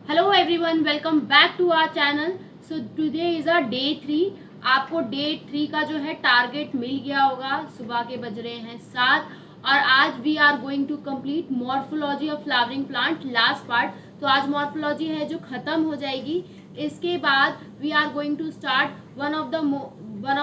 Hello everyone, welcome back to our channel. So today is a day 3। आपको day 3 का जो है target मिल गया होगा। सुबह के बज रहे हैं 7 और आज we are going to complete morphology of flowering plant last part. तो आज मॉर्फोलॉजी है जो ख़त्म हो जाएगी। इसके बाद we are going to start one of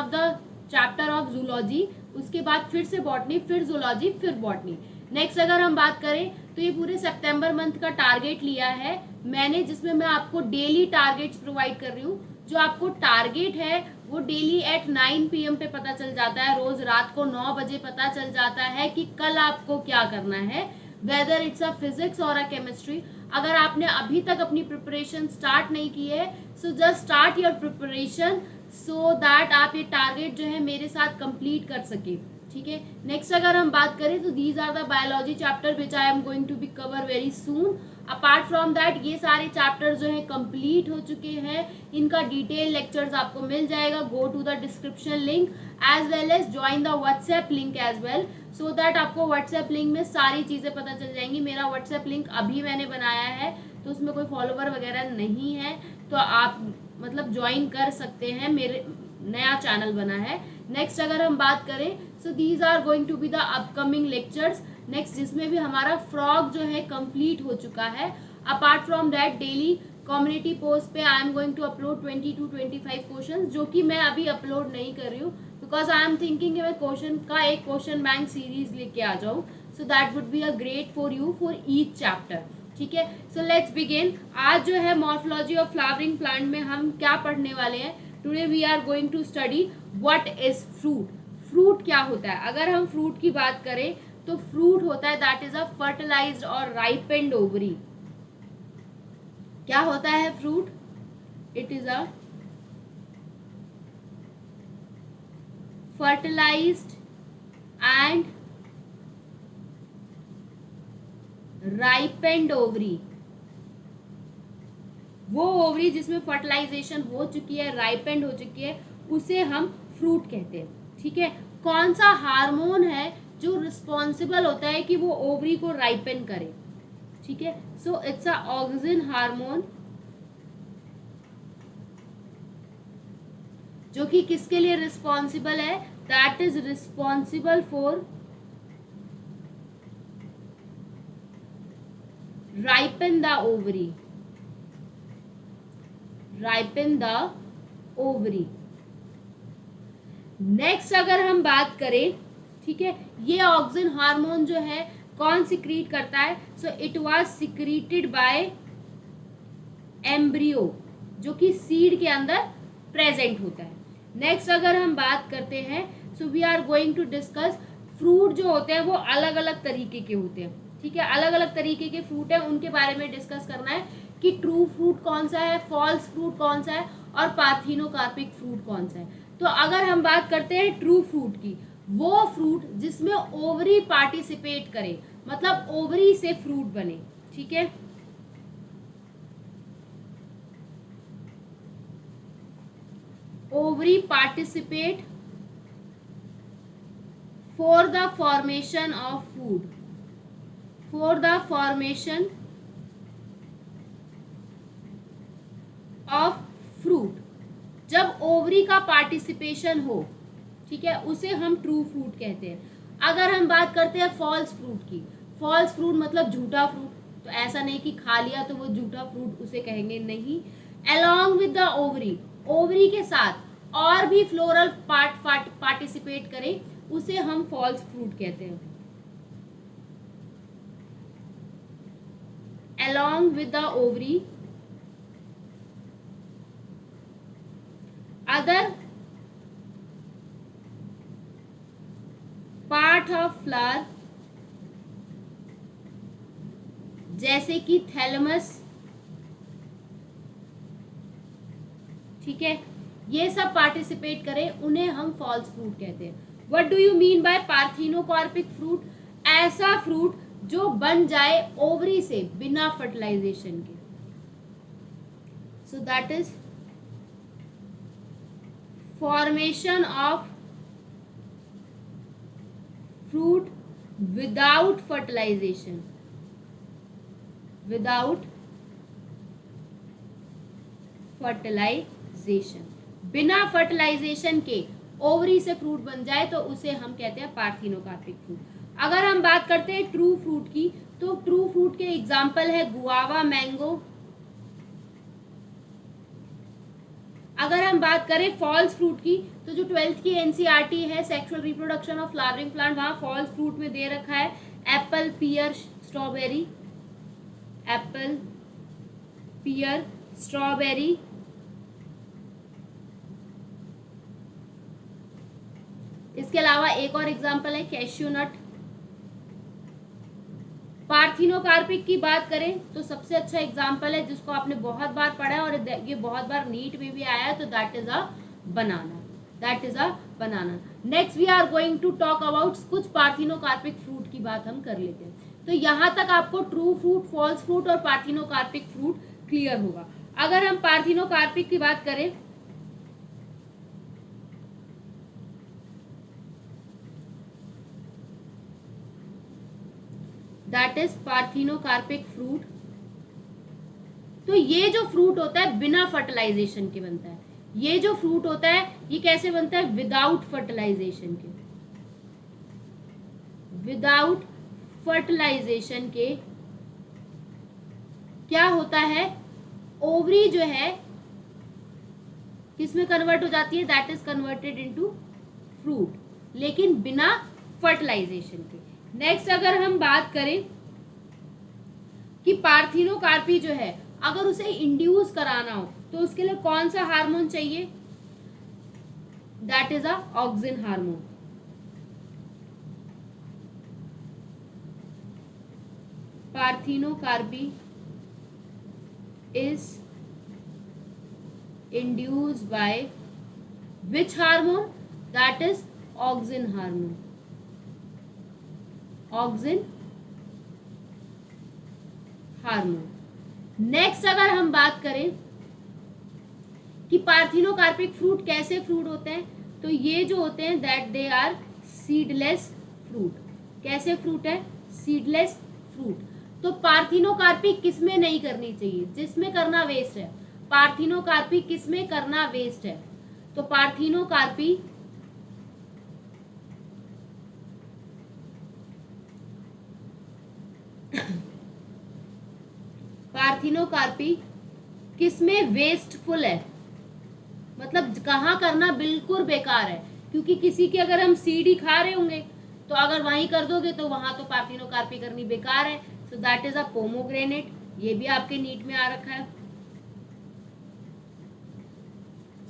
the chapter of zoology. उसके बाद फिर से बॉटनी, फिर जूलॉजी, फिर बॉटनी। नेक्स्ट अगर हम बात करें तो ये पूरे सितंबर मंथ का टारगेट लिया है मैंने, जिसमें मैं आपको डेली टारगेट्स प्रोवाइड कर रही हूँ। जो आपको टारगेट है वो डेली एट 9 PM पे पता चल जाता है। रोज रात को 9 बजे पता चल जाता है कि कल आपको क्या करना है, वेदर इट्स अ फिजिक्स और अ केमिस्ट्री। अगर आपने अभी तक अपनी प्रिपरेशन स्टार्ट नहीं की है, so just start your preparation so that आप ये टारगेट जो है मेरे साथ कंप्लीट कर सके। ठीक है। नेक्स्ट अगर हम बात करें तो these are the biology chapter which I am going to be cover very soon. Apart from that ये सारे चैप्टर जो है कंप्लीट हो चुके हैं। इनका डिटेल लेक्चर्स आपको मिल जाएगा। Go to the description link as well as join the WhatsApp link as well, so that आपको व्हाट्सएप लिंक में सारी चीज़ें पता चल जाएंगी। मेरा व्हाट्सएप लिंक अभी मैंने बनाया है, तो उसमें कोई फॉलोवर वगैरह नहीं है, तो आप मतलब ज्वाइन कर सकते हैं। मेरे नया चैनल बना है। नेक्स्ट अगर हम बात करें so these are going to be the upcoming lectures. Next जिसमें भी हमारा फ्रॉग जो है कंप्लीट हो चुका है। Apart from that daily community post पे I am going to upload 20 to 25 question, जो कि मैं अभी अपलोड नहीं कर रही हूँ बिकॉज आई एम थिंकिंग मैं क्वेश्चन का एक क्वेश्चन बैंक सीरीज लेके आ जाऊँ, so that would be a great for you for each chapter. ठीक है, सो लेट्स बिगिन। आज जो है मॉर्फोलॉजी ऑफ फ्लावरिंग प्लांट में हम क्या पढ़ने वाले हैं। Today we are going to study what is fruit. Fruit क्या होता है? अगर हम फ्रूट की बात करें तो फ्रूट होता है दैट इज अ फर्टिलाइज्ड और राइपेंड ओवरी। क्या होता है fruit? It is a fertilised and ripened ovary. वो ओवरी जिसमें फर्टिलाइजेशन हो चुकी है, राइपेंड हो चुकी है, उसे हम फ्रूट कहते हैं। ठीक है। कौन सा हार्मोन है जो रिस्पॉन्सिबल होता है कि वो ओवरी को राइपेन करे? ठीक है, so it's a auxin hormone, जो कि किसके लिए रिस्पॉन्सिबल है? That is responsible for ripen the ovary, ripen the ovary. Next अगर हम बात करें, ठीक है, ये ऑक्सिन हार्मोन जो है कौन सिक्रीट करता है? So it was secreted by embryo, जो कि सीड के अंदर प्रेजेंट होता है। नेक्स्ट अगर हम बात करते हैं so we are going to discuss fruit जो होते हैं वो अलग अलग तरीके के होते हैं। ठीक है, अलग अलग तरीके के फ्रूट है, उनके बारे में डिस्कस करना है कि ट्रू फ्रूट कौन सा है, फॉल्स फ्रूट कौन सा है और पार्थिनोकार्पिक फ्रूट कौन सा है। तो अगर हम बात करते हैं ट्रू फ्रूट की, वो फ्रूट जिसमें ओवरी पार्टिसिपेट करे, मतलब ओवरी से फ्रूट बने। ठीक है, ovary participate for the formation of food, for the formation of fruit। जब ओवरी का पार्टिसिपेशन हो, ठीक है, उसे हम ट्रू फ्रूट कहते हैं। अगर हम बात करते हैं फॉल्स फ्रूट की, फॉल्स फ्रूट मतलब झूठा फ्रूट, तो ऐसा नहीं कि खा लिया तो वो झूठा फ्रूट उसे कहेंगे नहीं। Along with the ovary, ovary के साथ और भी फ्लोरल पार्टिसिपेट करें, उसे हम फॉल्स फ्रूट कहते हैं। Along with the ovary other part of flower, जैसे कि थैलेमस, ठीक है, ये सब पार्टिसिपेट करें, उन्हें हम फॉल्स फ्रूट कहते हैं। What do you mean by parthenocarpic fruit? ऐसा फ्रूट जो बन जाए ओवरी से बिना फर्टिलाइजेशन के, so that is formation of fruit without fertilisation, without fertilisation. बिना फर्टिलाइजेशन के ओवरी से फ्रूट बन जाए तो उसे हम कहते हैं पार्थिनोकार्पिक फ्रूट। अगर हम बात करते हैं ट्रू फ्रूट की, तो ट्रू फ्रूट के एग्जाम्पल है गुआवा, मैंगो। अगर हम बात करें फॉल्स फ्रूट की, तो जो 12th की एनसीईआरटी है sexual reproduction of flowering plant, वहां फॉल्स फ्रूट में दे रखा है एप्पल, पियर, स्ट्रॉबेरी। एप्पल, पियर, स्ट्रॉबेरी। इसके अलावा एक और एग्जांपल है कैश्यू नट। पार्थिनोकार्पिक की बात करें तो सबसे अच्छा एग्जांपल है जिसको आपने बहुत बार पढ़ा है और ये बहुत बार नीट में भी आया है, तो that is a banana. That is a banana. Next we are going to talk about कुछ पार्थिनोकार्पिक फ्रूट की बात हम कर लेते हैं। तो यहां तक आपको ट्रू फ्रूट, फॉल्स फ्रूट और पार्थिनोकार्पिक फ्रूट क्लियर होगा। अगर हम पार्थिनोकार्पिक की बात करें, दैट इज पार्थिनोकार्पिक फ्रूट। तो ये जो फ्रूट होता है बिना फर्टिलाइजेशन के बनता है। ये जो फ्रूट होता है ये कैसे बनता है? विदाउट फर्टिलाइजेशन के। विदाउट फर्टिलाइजेशन के क्या होता है? ओवरी जो है किसमें कन्वर्ट हो जाती है? That is converted into fruit, लेकिन बिना फर्टिलाइजेशन के। नेक्स्ट अगर हम बात करें कि पार्थिनोकार्पी जो है अगर उसे इंड्यूस कराना हो तो उसके लिए कौन सा हार्मोन चाहिए? That is a auxin hormone. Parthenocarpy is induced by which hormone? That is auxin hormone. Auxin hormone. Next अगर हम बात करें कि पार्थिनोकार्पिक फ्रूट कैसे फ्रूट होते हैं, तो ये जो होते हैं that they are seedless fruit. कैसे फ्रूट है? Seedless fruit. तो पार्थिनोकार्पी किसमें नहीं करनी चाहिए? जिसमें करना वेस्ट है। पार्थिनोकार्पी किसमें करना वेस्ट है? तो पार्थिनोकार्पी पार्थिनोकार्पी किसमें वेस्टफुल है? मतलब कहाँ करना बिल्कुल बेकार है, क्योंकि किसी की अगर हम सीड ही खा रहे होंगे तो अगर वहीं कर दोगे तो वहां तो पार्थिनोकार्पी करनी बेकार है। So that is a pomegranate. ये भी आपके नीट में आ रखा है।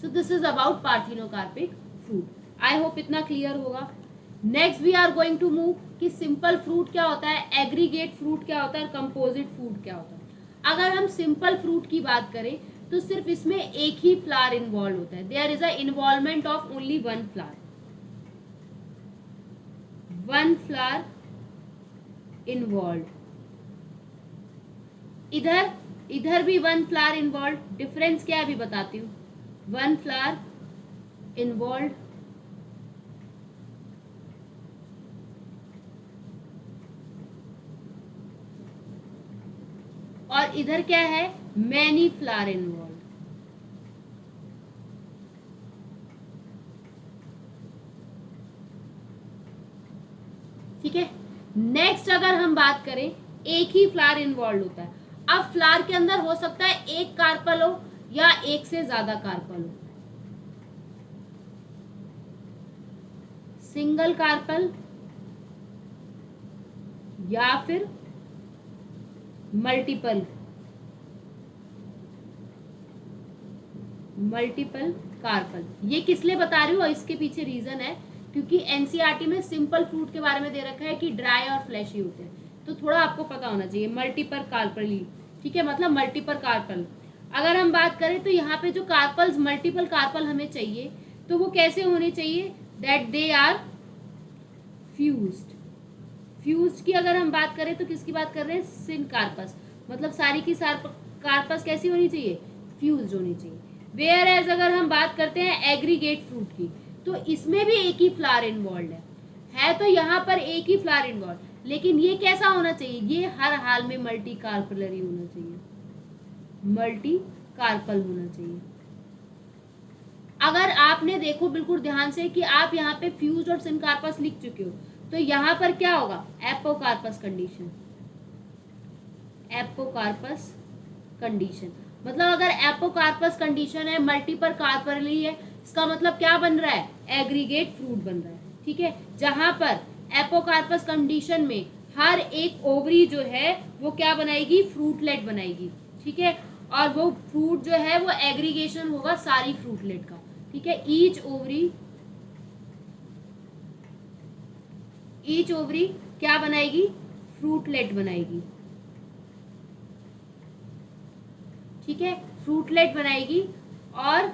So this is about parthenocarpic fruit. I hope इतना क्लियर होगा। Next we are going to move कि सिंपल फ्रूट क्या होता है, एग्रीगेट फ्रूट क्या होता है और कंपोजिट फ्रूट क्या होता है। अगर हम सिंपल फ्रूट की बात करें तो सिर्फ इसमें एक ही फ्लावर इन्वॉल्व होता है। There is a involvement of only one flower. One flower involve. इधर भी वन फ्लावर इन्वॉल्व। डिफरेंस क्या है अभी बताती हूँ। वन फ्लावर इन्वॉल्व और इधर क्या है? Many flower involve. ठीक है। नेक्स्ट अगर हम बात करें, एक ही फ्लावर इन्वॉल्व होता है। अब फ्लावर के अंदर हो सकता है एक कार्पल हो या एक से ज्यादा कार्पल हो। सिंगल कार्पल या फिर मल्टीपल कार्पल। ये किस लिए बता रही हूँ? इसके पीछे रीजन है क्योंकि एनसीईआरटी में सिंपल फ्रूट के बारे में दे रखा है कि ड्राई और फ्लैशी होते हैं, तो थोड़ा आपको पता होना चाहिए। मल्टीपल कार्पल, ठीक है, मतलब मल्टीपल कार्पल। अगर हम बात करें तो यहाँ पे जो कार्पल्स, मल्टीपल कार्पल हमें चाहिए तो वो कैसे होने चाहिए? That they are fused. Fused की अगर हम बात करें तो किसकी बात कर रहे हैं? सिन कार्पस। मतलब सारी की कार्पस कैसी होनी चाहिए? फ्यूज्ड होनी चाहिए। वेयर एज अगर हम बात करते हैं एग्रीगेट फ्रूट की, तो इसमें भी एक ही फ्लावर इन्वॉल्व है तो यहाँ पर एक ही फ्लावर इन्वॉल्व, लेकिन ये कैसा होना चाहिए? ये हर हाल में मल्टी कार्पलरी होना चाहिए, मल्टी कार्पल होना चाहिए। अगर आपने देखो बिल्कुल ध्यान से कि आप यहाँ पे फ्यूज्ड और सिनकार्पस लिख चुके हो, तो यहाँ पर क्या होगा, एपोकार्पस कंडीशन। एपोकार्पस कंडीशन मतलब अगर एपोकार्पस कंडीशन है, मल्टीपल कार्परली है, इसका मतलब क्या बन रहा है, एग्रीगेट फ्रूट बन रहा है। ठीक है, जहां पर एपोकार्पस कंडीशन में हर एक ओवरी जो है वो क्या बनाएगी, फ्रूटलेट बनाएगी। ठीक है, और वो फ्रूट जो है वो एग्रीगेशन होगा सारी फ्रूटलेट का। ठीक है, ईच ओवरी क्या बनाएगी, फ्रूटलेट बनाएगी। ठीक है, फ्रूटलेट बनाएगी और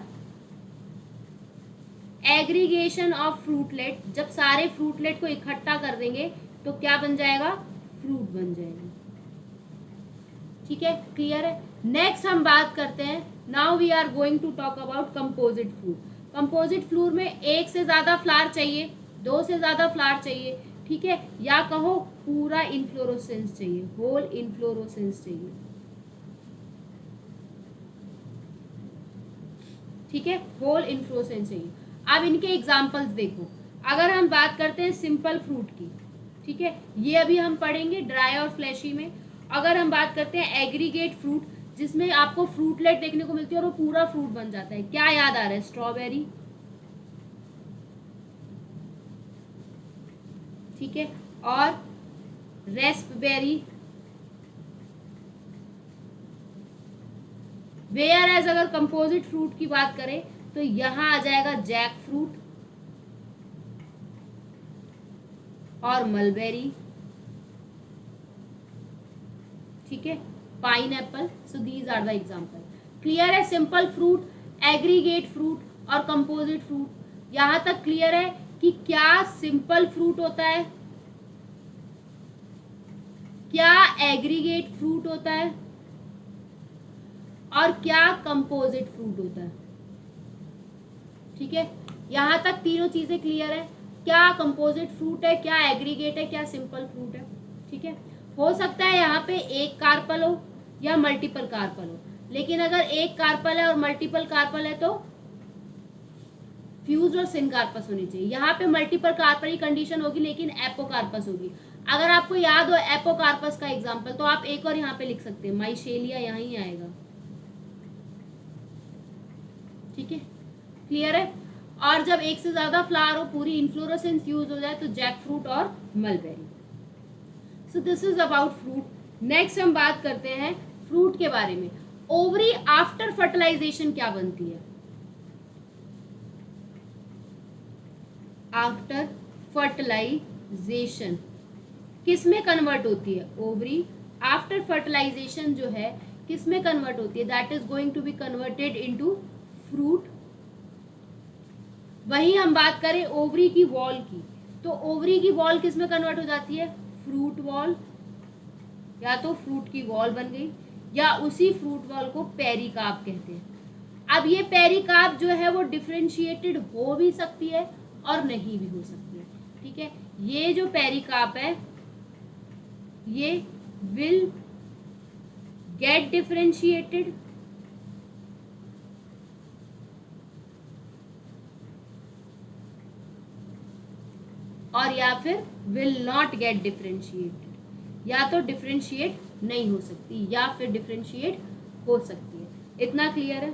एग्रीगेशन ऑफ फ्रूटलेट, जब सारे फ्रूटलेट को इकट्ठा कर देंगे तो क्या बन जाएगा, फ्रूट बन जाएगा। ठीक है, क्लियर है। नेक्स्ट हम बात करते हैं, now we are going to talk about composite fruit. Composite fruit में एक से ज्यादा फ्लावर चाहिए, दो से ज्यादा फ्लावर चाहिए, ठीक है, या कहो पूरा इन्फ्लोरोसेंस चाहिए, होल इन्फ्लोरोसेंस चाहिए। ठीक है, होल इन्फ्लोरोसेंस चाहिए। अब इनके एग्जांपल्स देखो, अगर हम बात करते हैं सिंपल फ्रूट की, ठीक है, ये अभी हम पढ़ेंगे ड्राई और फ्लैशी में। अगर हम बात करते हैं एग्रीगेट फ्रूट, जिसमें आपको फ्रूटलेट देखने को मिलती है और वो पूरा फ्रूट बन जाता है, क्या याद आ रहा है, स्ट्रॉबेरी। ठीक है, और रेस्पबेरी। वेयर एज अगर कंपोजिट फ्रूट की बात करें तो यहां आ जाएगा जैक फ्रूट और मलबेरी। ठीक है, pineapple. So these are the example. Clear है, सिंपल फ्रूट, एग्रीगेट फ्रूट और कंपोजिट फ्रूट। यहां तक क्लियर है कि क्या सिंपल फ्रूट होता है, क्या एग्रीगेट फ्रूट होता है और क्या कंपोजिट फ्रूट होता है। ठीक है, यहां तक तीनों चीजें क्लियर है, क्या कंपोजिट फ्रूट है, क्या एग्रीगेट है, क्या सिंपल फ्रूट है। ठीक है, हो सकता है यहाँ पे एक कार्पल हो या मल्टीपल कार्पल हो, लेकिन अगर एक कार्पल है और मल्टीपल कार्पल है तो फ्यूज और सिनकार्पस होनी चाहिए। यहाँ पे मल्टीपल कार्पल की कंडीशन होगी लेकिन एपोकार्पस होगी। अगर आपको याद हो एपोकार्पस का एग्जांपल तो आप एक और यहाँ पे लिख सकते हैं, माइशेलिया यहाँ ही आएगा। ठीक है, क्लियर है। और जब एक से ज्यादा फ्लावर हो, पूरी इन्फ्लोरेसेंस यूज हो जाए तो जैक फ्रूट और mulberry. So this is about fruit. Next हम बात करते हैं फ्रूट के बारे में। ओवरी आफ्टर फर्टिलाइजेशन क्या बनती है, आफ्टर फर्टिलाइजेशन किस में कन्वर्ट होती है, ओवरी आफ्टर फर्टिलाइजेशन जो है किस में कन्वर्ट होती है, that is going to be converted into fruit. वही हम बात करें ओवरी की वॉल की, तो ओवरी की वॉल किस में कन्वर्ट हो जाती है, फ्रूट वॉल। या तो फ्रूट की वॉल बन गई या उसी फ्रूट वॉल को पेरिकार्प कहते हैं। अब ये पेरिकार्प जो है वो डिफरेंशिएटेड हो भी सकती है और नहीं भी हो सकती है। ठीक है, ये जो पेरिकार्प है ये विल गेट डिफरेंशिएटेड और या फिर विल नॉट गेट डिफरेंशिएटेड, या तो डिफरेंशिएट नहीं हो सकती या फिर डिफरेंशिएट हो सकती है। इतना क्लियर है।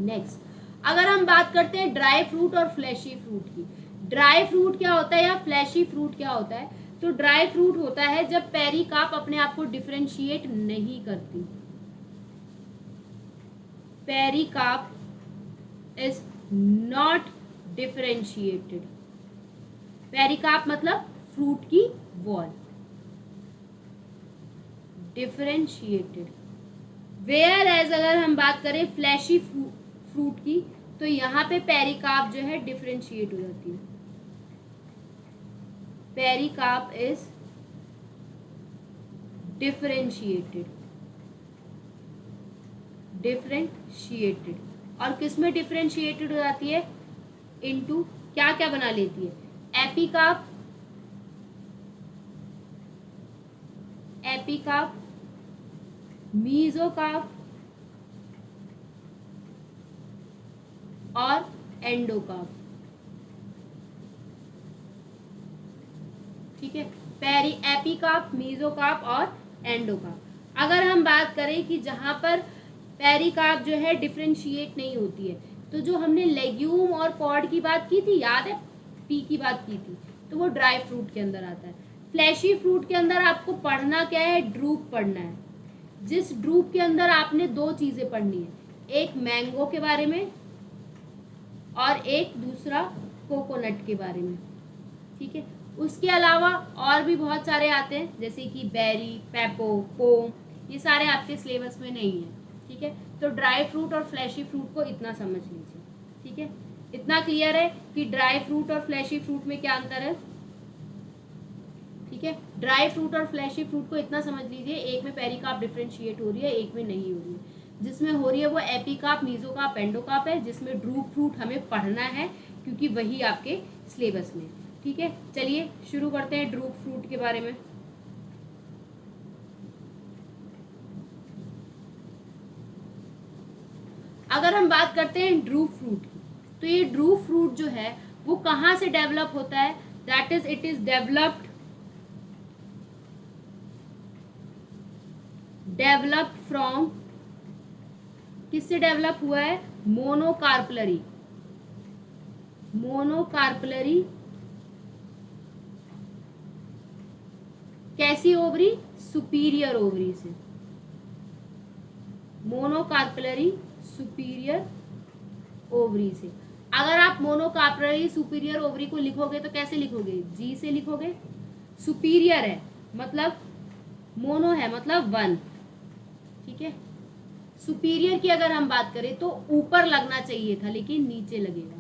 नेक्स्ट अगर हम बात करते हैं ड्राई फ्रूट और फ्लैशी फ्रूट की, ड्राई फ्रूट क्या होता है या फ्लैशी फ्रूट क्या होता है, तो ड्राई फ्रूट होता है जब पेरिकार्प अपने आप को डिफरेंशिएट नहीं करती। Pericarp is not differentiated. Pericarp मतलब फ्रूट की वॉल, डिफरेंशिएटेड। वेयर एज अगर हम बात करें फ्लैशी फ्रूट की, तो यहाँ पे पेरिकार्प जो है डिफरेंशिएट हो जाती है। Pericarp is differentiated, differentiated. और किस में डिफरेंशिएटेड हो जाती है, इनटू क्या क्या बना लेती है, एपिकार्प, एपिकार्प, मीजोकार्प और एंडोकार्प। ठीक है, एपिकार्प, मेसोकार्प और एंडोकार्प। अगर हम बात करें कि जहां पर पेरिकार्प जो है डिफरेंशिएट नहीं होती है, तो जो हमने लेग्यूम और पॉड की बात की थी, याद है, पी की बात की थी, तो वो ड्राई फ्रूट के अंदर आता है। फ्लैशी फ्रूट के अंदर आपको पढ़ना क्या है, ड्रूप पढ़ना है। जिस ड्रूप के अंदर आपने दो चीजें पढ़नी है, एक मैंगो के बारे में और एक दूसरा कोकोनट के बारे में। ठीक है, उसके अलावा और भी बहुत सारे आते हैं, जैसे कि बेरी, पेपो, पोम, ये सारे आपके सिलेबस में नहीं है। ठीक है, तो ड्राई फ्रूट और फ्लैशी फ्रूट को इतना समझ लीजिए। ठीक है, इतना क्लियर है कि ड्राई फ्रूट और फ्लैशी फ्रूट में क्या अंतर है। ठीक है, ड्राई फ्रूट और फ्लैशी फ्रूट को इतना समझ लीजिए, एक में पेरिकार्प डिफरेंशिएट हो रही है, एक में नहीं हो रही है। जिसमें हो रही है वो एपिकार्प, मेसोकार्प, एंडोकार्प है, जिसमें ड्रूप फ्रूट हमें पढ़ना है क्योंकि वही आपके सिलेबस में। ठीक है, चलिए शुरू करते हैं ड्रूप फ्रूट के बारे में। अगर हम बात करते हैं ड्रूप फ्रूट की, तो ये ड्रूप फ्रूट जो है वो कहाँ से डेवलप होता है, that is it is developed from, किससे डेवलप हुआ है, मोनोकार्पलरी। मोनोकार्पलरी कैसी ओवरी, सुपीरियर ओवरी से। मोनोकार्पलरी सुपीरियर ओवरी से। अगर आप मोनोकार्पलरी सुपीरियर ओवरी को लिखोगे तो कैसे लिखोगे, जी से लिखोगे। सुपीरियर है मतलब मोनो है मतलब वन। ठीक है, सुपीरियर की अगर हम बात करें तो ऊपर लगना चाहिए था लेकिन नीचे लगेगा।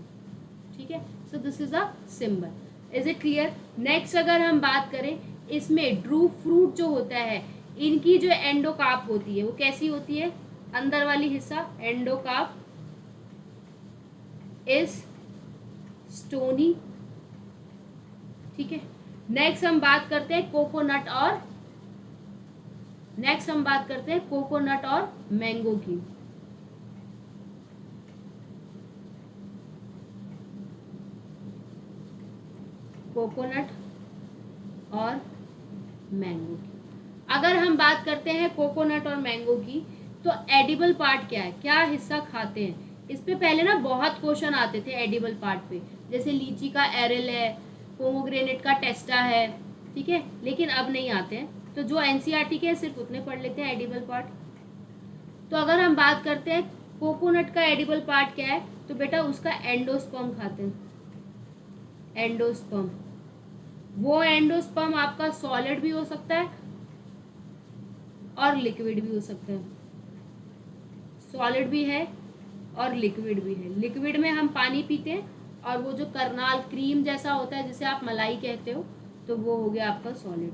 ठीक है, so this is a symbol. Is it clear. Next अगर हम बात करें, इसमें ड्रूप फ्रूट जो होता है, इनकी जो एंडोकार्प होती है वो कैसी होती है, अंदर वाली हिस्सा एंडोकार्प इज स्टोनी। ठीक है, नेक्स्ट हम बात करते हैं कोकोनट और मैंगो की। कोकोनट और मैंगो की अगर हम बात करते हैं कोकोनट और मैंगो की, तो एडिबल पार्ट क्या है, क्या हिस्सा खाते हैं। इस पे पहले ना बहुत क्वेश्चन आते थे एडिबल पार्ट पे, जैसे लीची का एरल है, पोमोग्रेनेट का टेस्टा है। ठीक है, लेकिन अब नहीं आते हैं, तो जो एनसीईआरटी के सिर्फ उतने पढ़ लेते हैं एडिबल पार्ट। तो अगर हम बात करते हैं कोकोनट का एडिबल पार्ट क्या है, तो बेटा उसका एंडोस्पर्म खाते हैं। एंडोस्पर्म, वो एंडोस्पर्म आपका सॉलिड भी हो सकता है और लिक्विड भी हो सकता है। सॉलिड भी है और लिक्विड भी है। लिक्विड में हम पानी पीते हैं, और वो जो करनाल क्रीम जैसा होता है जिसे आप मलाई कहते हो, तो वो हो गया आपका सॉलिड,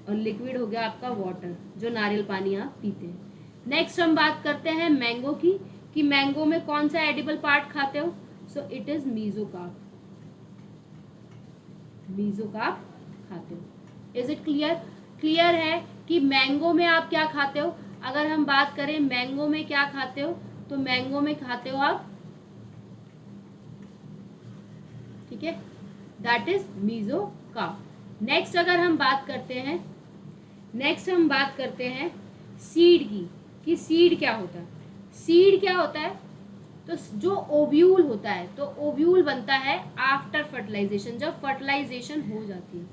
और लिक्विड हो गया आपका वाटर, जो नारियल पानी आप पीते हैं। नेक्स्ट हम बात करते हैं मैंगो की, कि मैंगो में कौन सा एडिबल पार्ट खाते हो, सो इट इज मेसोकार्प। मेसोकार्प खाते हो। Is it clear. क्लियर है कि मैंगो में आप क्या खाते हो। अगर हम बात करें मैंगो में क्या खाते हो, तो मैंगो में खाते हो आप, ठीक है, दैट इज मेसोकार्प। नेक्स्ट अगर हम बात करते हैं सीड की, कि सीड क्या होता है। सीड क्या होता है, तो जो ओव्यूल होता है, तो ओव्यूल बनता है आफ्टर फर्टिलाइजेशन, जब फर्टिलाइजेशन हो जाती है।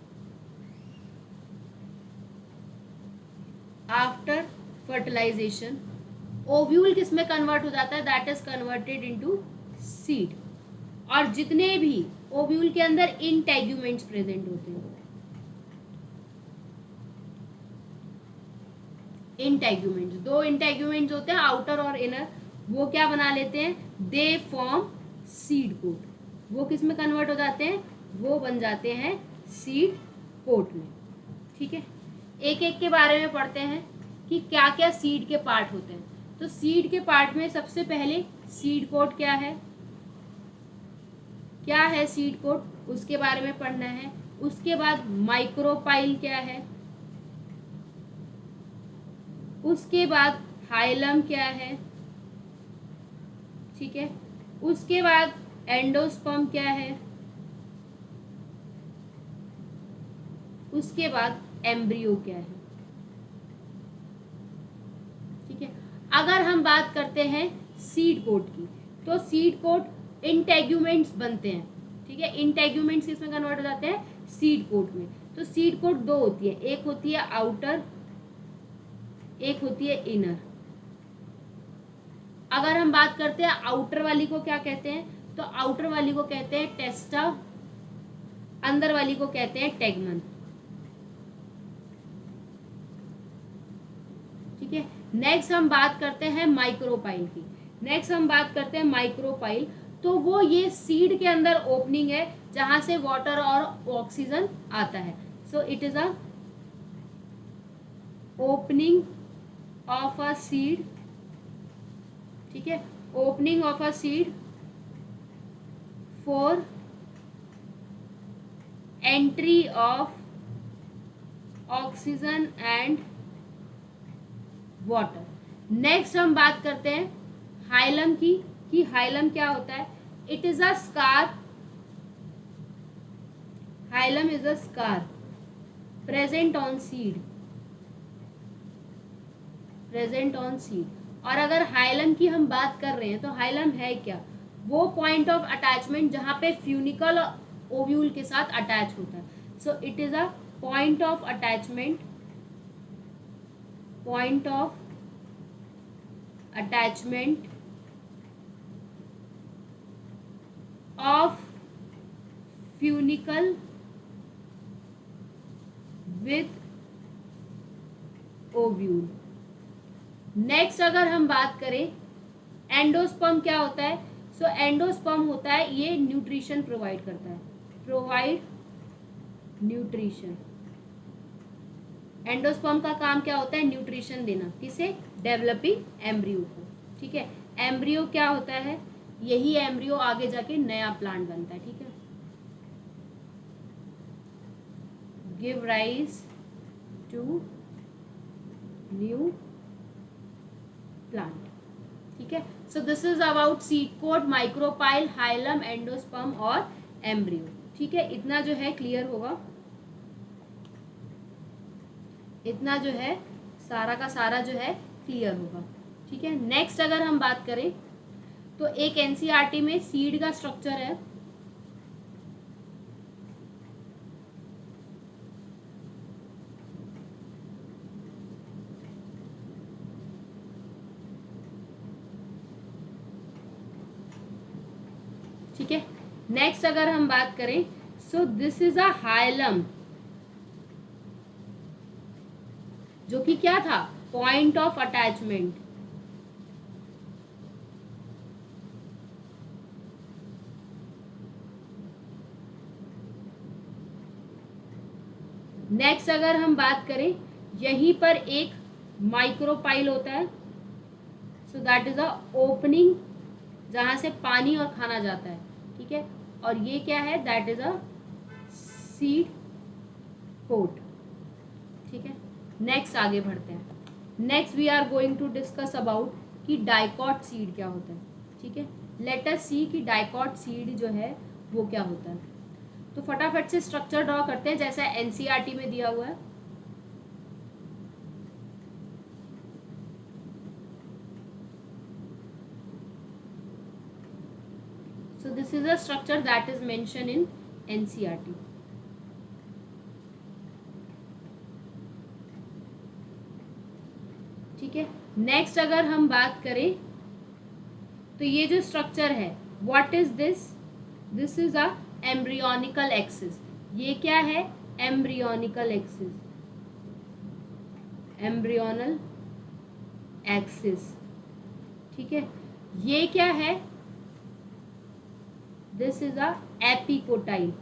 आफ्टर फर्टिलाइजेशन ओव्यूल किस में कन्वर्ट हो जाता है, that is converted into seed. और जितने भी ओव्यूल के अंदर इंटेग्यूमेंट्स प्रेजेंट होते हैं, इंटेग्यूमेंट्स, दो इंटेग्यूमेंट्स होते हैं आउटर और इनर, वो क्या बना लेते हैं, दे फॉर्म सीड कोट। वो किस में कन्वर्ट हो जाते हैं, वो बन जाते हैं सीड कोट में। ठीक है, एक एक के बारे में पढ़ते हैं कि क्या क्या सीड के पार्ट होते हैं। तो सीड के पार्ट में सबसे पहले सीड कोट क्या है, सीड कोट, उसके बारे में पढ़ना है। उसके बाद माइक्रोपाइल क्या है, उसके बाद हाइलम क्या है, ठीक है। उसके बाद एंडोस्पर्म क्या है, उसके बाद एम्ब्रियो क्या है। ठीक है। अगर हम बात करते हैं सीड कोट की, तो सीड कोट इंटेग्यूमेंट्स बनते हैं। ठीक है, इंटेग्यूमेंट्स किसमें कन्वर्ट हो जाते हैं, सीड कोट में। तो सीड कोट दो होती है, एक होती है आउटर, एक होती है इनर। अगर हम बात करते हैं आउटर वाली को क्या कहते हैं, तो आउटर वाली को कहते हैं टेस्टा, अंदर वाली को कहते हैं टेगमन। ठीक है। नेक्स्ट हम बात करते हैं माइक्रोपाइल की। नेक्स्ट हम बात करते हैं माइक्रोपाइल। तो वो ये सीड के अंदर ओपनिंग है जहां से वाटर और ऑक्सीजन आता है। सो it is a opening of a seed. ठीक है, opening of a seed for entry of oxygen and water. Next हम बात करते हैं हाइलम की, कि हाइलम क्या होता है। It is a scar, hilum is a scar present on seed, present on seed. और अगर हाइलम की हम बात कर रहे हैं तो हाइलम है क्या, वो पॉइंट ऑफ अटैचमेंट जहां पे फ्यूनिकल ओव्यूल के साथ अटैच होता है। सो it is a point of attachment, point of attachment of funicle with ovule. Next अगर हम बात करें एंडोस्पर्म क्या होता है, सो एंडोस्पर्म होता है ये न्यूट्रिशन प्रोवाइड करता है, प्रोवाइड न्यूट्रिशन। एंडोस्पर्म का काम क्या होता है, न्यूट्रिशन देना, किसे, डेवलपिंग एम्ब्रियो को। ठीक है, एम्ब्रियो क्या होता है, यही एम्ब्रियो आगे जाके नया प्लांट बनता है। ठीक है, give rise to new plant. ठीक है, so this is about seed coat, micropyle, hilum, endosperm और एम्ब्रियो। ठीक है, इतना जो है क्लियर होगा, इतना जो है सारा का सारा जो है क्लियर होगा। ठीक है, नेक्स्ट अगर हम बात करें तो एक एनसीईआरटी में सीड का स्ट्रक्चर है। ठीक है, नेक्स्ट अगर हम बात करें, सो दिस इज अ हाइलम, जो कि क्या था, पॉइंट ऑफ अटैचमेंट। नेक्स्ट अगर हम बात करें, यहीं पर एक माइक्रोपाइल होता है। So that is a opening जहां से पानी और खाना जाता है। ठीक है, और ये क्या है, that is a seed coat. ठीक है, नेक्स्ट आगे बढ़ते हैं। Next we are going to discuss about कि डाइकॉट सीड क्या होता है। ठीक है, लेट अस सी कि डाइकॉट सीड जो है वो क्या होता है। तो फटाफट से स्ट्रक्चर ड्रॉ करते हैं जैसा एनसीईआरटी में दिया हुआ है। So this is a structure that is mentioned in NCERT. ठीक है, नेक्स्ट अगर हम बात करें तो ये जो स्ट्रक्चर है, what is this, this is a embryonical axis. ये क्या है, एम्ब्रियोनिकल एक्सिस, एम्ब्रियोनल एक्सिस। ठीक है, ये क्या है, this is a epicotyl.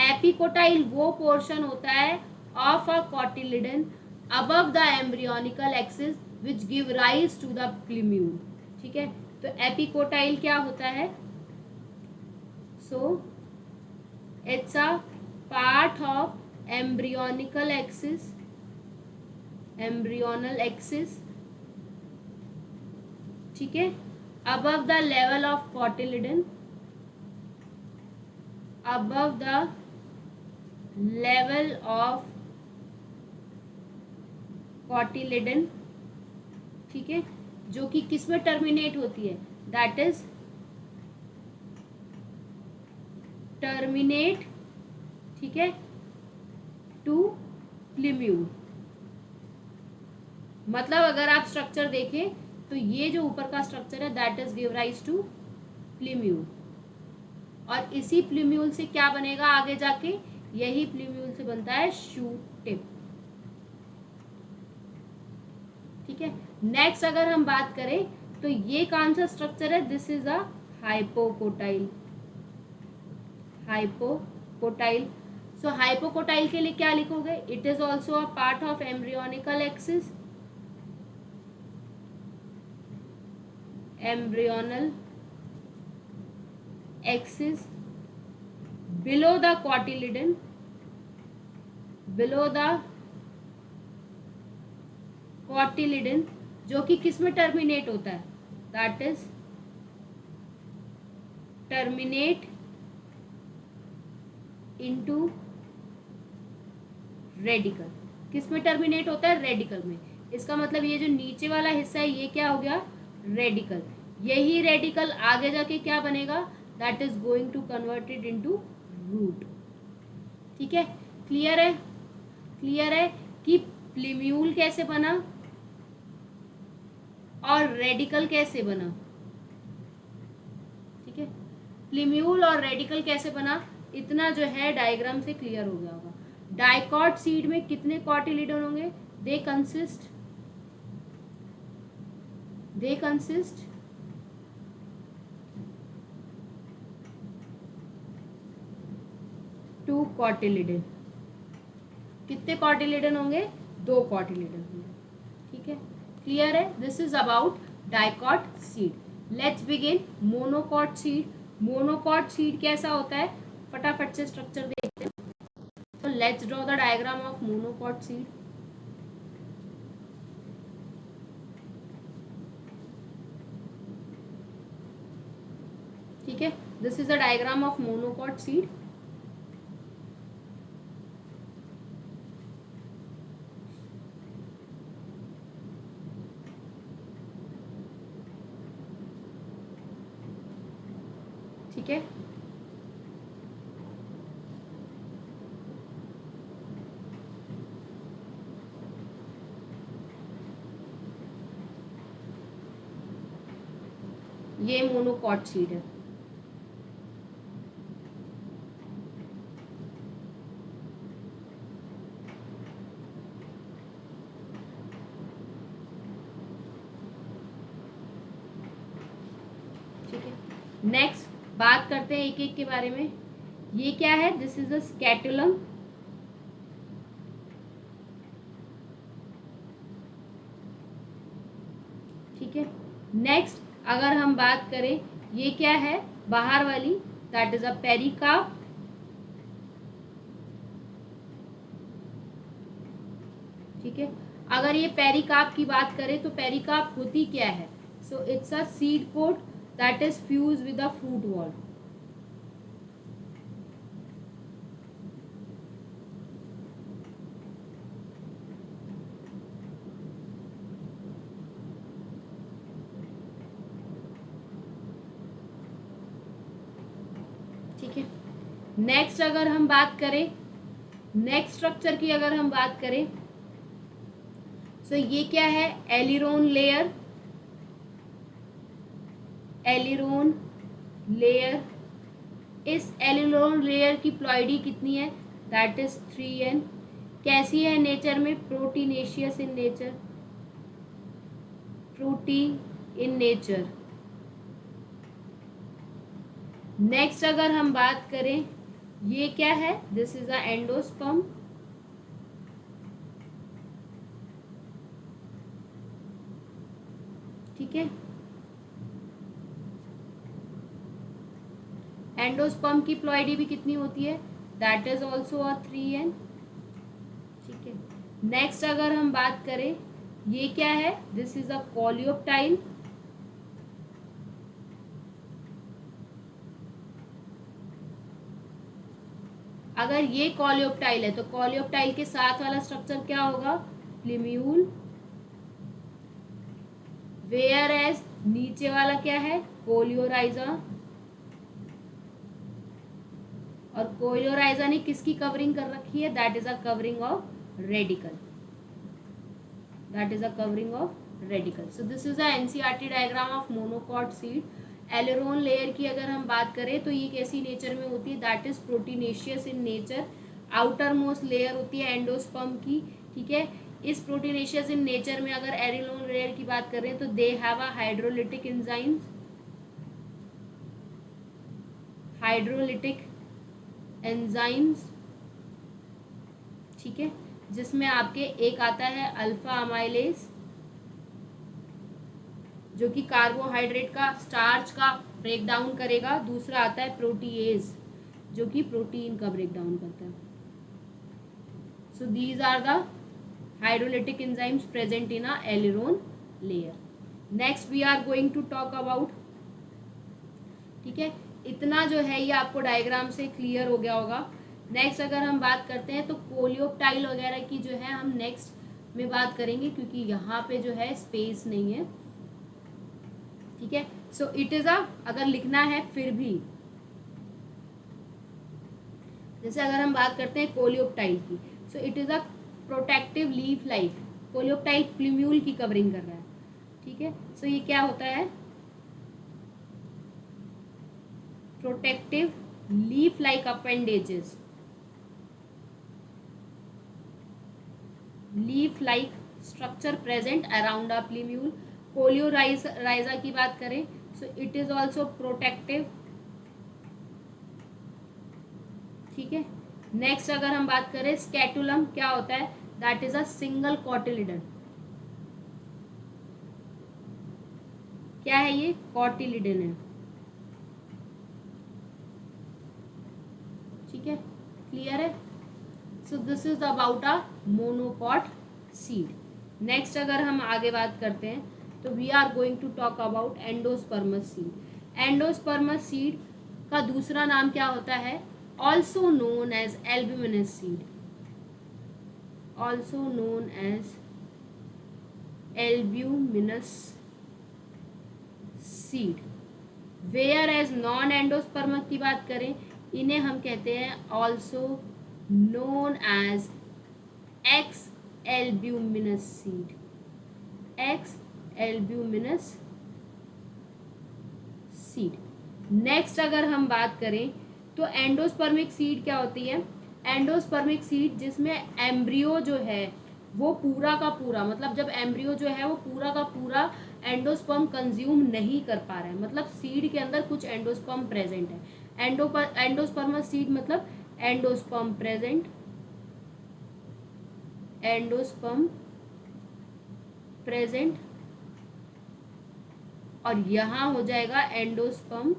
Epicotyl वो पोर्शन होता है of a cotyledon above the embryonical axis which give rise to the plumule. ठीक है, तो एपिकोटाइल क्या होता है, so it's a part of embryonical axis, embryonal axis. ठीक है, above the level of cotyledon, above the level of cotyledon, ठीक है, जो कि किस में टर्मिनेट होती है, दैट इज टर्मिनेट, ठीक है, टू प्लीम्यूल। मतलब अगर आप स्ट्रक्चर देखें तो ये जो ऊपर का स्ट्रक्चर है that is give rise to plumule, और इसी प्लीम्यूल से क्या बनेगा आगे जाके, यही प्लीम्यूल से बनता है शूट टिप, ठीक है। नेक्स्ट अगर हम बात करें तो ये कौन सा स्ट्रक्चर है, this is a hypocotyl, hypocotyl. So hypocotyl के लिए क्या लिखोगे, it is also a part of embryonical axis, embryonal axis below the cotyledon, below the cotyledon, जो कि किस में टर्मिनेट होता है, that is terminate into radical. किस में टर्मिनेट होता है, रेडिकल में। इसका मतलब ये जो नीचे वाला हिस्सा है ये क्या हो गया, रेडिकल। यही रेडिकल आगे जाके क्या बनेगा, that is going to converted into root, ठीक है। क्लियर है, क्लियर है कि प्लीम्यूल कैसे बना और रेडिकल कैसे बना, ठीक है। प्लीम्यूल और रेडिकल कैसे बना, इतना जो है डायग्राम से क्लियर हो गया होगा। डाइकॉट सीड में कितने कॉटिलिडन होंगे, दे कंसिस्ट 2 कॉटिलिडन। कितने कॉटिलिडन होंगे, 2 कॉटिलिडन होंगे, ठीक है। क्लियर है, this is about dicot seed. Let's begin monocot seed. Monocot seed कैसा होता है, फटाफट से स्ट्रक्चर देखते हैं। तो let's draw the diagram of monocot seed. ठीक है, this is the diagram of monocot seed. ठीक है, ये मोनोकॉट सीड है। ठीक है, नेक्स्ट बात करते हैं एक एक के बारे में। ये क्या है, दिस इज अ स्कैटुलम, ठीक है। नेक्स्ट अगर हम बात करें, ये क्या है, बाहर वाली, दैट इज अ पेरिकार्प, ठीक है। अगर ये पेरिकार्प की बात करें तो पेरिकार्प होती क्या है, so it's a seed coat that is fuse with a fruit wall. ठीक है, नेक्स्ट अगर हम बात करें, नेक्स्ट स्ट्रक्चर की अगर हम बात करें, सो ये क्या है, एलिरोन लेयर, एलिरोन लेयर। इस एलिरोन लेयर की प्लॉइडी कितनी है, दैट इज 3n। कैसी है नेचर में, proteinaceous in nature, protein in nature. Next अगर हम बात करें, ये क्या है, दिस इज अ एंडोस्पर्म, ठीक है। एंडोस्पर्म की प्लॉइडी भी कितनी होती है, that is also a 3n, ठीक है। नेक्स्ट अगर हम बात करें, ये क्या है, दिस इज अ कोलियोप्टाइल, अगर ये कोलियोप्टाइल है तो कोलियोप्टाइल के साथ वाला स्ट्रक्चर क्या होगा, प्लीम्यूल। वेयर एज नीचे वाला क्या है, कोलियोराइजा। और कोलियोराइजा ने किसकी कवरिंग कर रखी है, that is a covering of radicle, that is a covering of radicle. So this is a NCERT diagram of monocot seed. Aleurone layer की अगर हम बात करें तो ये कैसी नेचर में होती है, that is proteinaceous in nature. Outer most layer होती है एंडोस्पर्म की, ठीक है। इस प्रोटीनेशियस इन नेचर में अगर एलेरोन लेयर की बात करें तो they have a hydrolytic enzymes, hydrolytic enzymes, ठीक है, जिसमें आपके एक आता है अल्फा अमाइलेज जो कि कार्बोहाइड्रेट का, स्टार्च का ब्रेक डाउन करेगा। दूसरा आता है प्रोटीएज जो कि प्रोटीन का ब्रेक डाउन करता है। So these are the hydrolytic enzymes present in a aleurone layer. Next we are going to talk about, ठीक है, इतना जो है ये आपको डायग्राम से क्लियर हो गया होगा। नेक्स्ट अगर हम बात करते हैं तो कोलियोप्टाइल वगैरह की जो है हम नेक्स्ट में बात करेंगे क्योंकि यहाँ पे जो है स्पेस नहीं है, ठीक है। सो इट इज अ, अगर लिखना है फिर भी, जैसे अगर हम बात करते हैं कोलियोप्टाइल की, सो it is a protective leaf like. Coleoptile प्लीम्यूल की कवरिंग कर रहा है, ठीक है। सो ये क्या होता है, protective leaf like appendages, leaf like structure present around a plumule. Coleorhiza की बात करें so it is also protective, ठीक है। नेक्स्ट अगर हम बात करें स्कैटुलम क्या होता है, that is a single cotyledon. क्या है ये, कॉटिलिडन है, ठीक है, क्लियर है। So this is about a monocot seed. Next अगर हम आगे बात करते हैं तो we are going to talk about endospermous seed. Endospermous seed का दूसरा नाम क्या होता है, also known as albuminous seed, also known as albuminous seed. Whereas non endosperm की बात करें इन्हें हम कहते हैं also known as exalbuminous seed, exalbuminous seed. Next अगर हम बात करें तो एंडोस्पर्मिक सीड क्या होती है, एंडोस्पर्मिक सीड जिसमें एम्ब्रियो जो है वो पूरा का पूरा, मतलब जब एम्ब्रियो जो है वो पूरा का पूरा एंडोस्पर्म कंज्यूम नहीं कर पा रहा है, मतलब सीड के अंदर कुछ एंडोस्पर्म प्रेजेंट है। एंडोस्पर्मस सीड मतलब एंडोस्पर्म प्रेजेंट, एंडोस्पर्म प्रेजेंट, और यहां हो जाएगा endosperm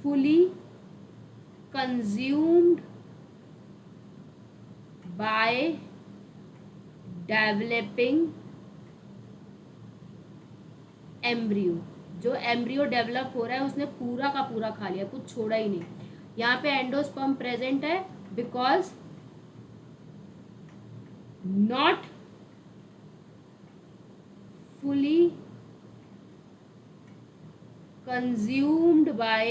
fully consumed by developing embryo। जो एम्ब्रियो डेवलप हो रहा है उसने पूरा का पूरा खा लिया, कुछ छोड़ा ही नहीं। यहाँ पे एंडोस्पर्म प्रेजेंट है because not fully consumed by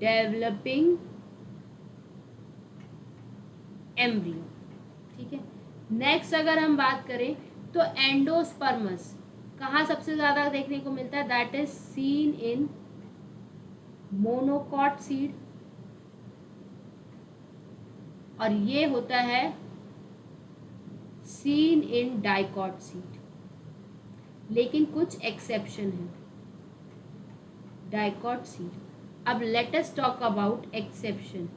developing embryo, ठीक है। नेक्स्ट अगर हम बात करें तो एंडोस्पर्मस कहाँ सबसे ज्यादा देखने को मिलता है, that is seen in monocot seed, और ये होता है सीन इन डाइकॉट सीड, लेकिन कुछ एक्सेप्शन है डाइकॉट सीड। अब late us talk about exception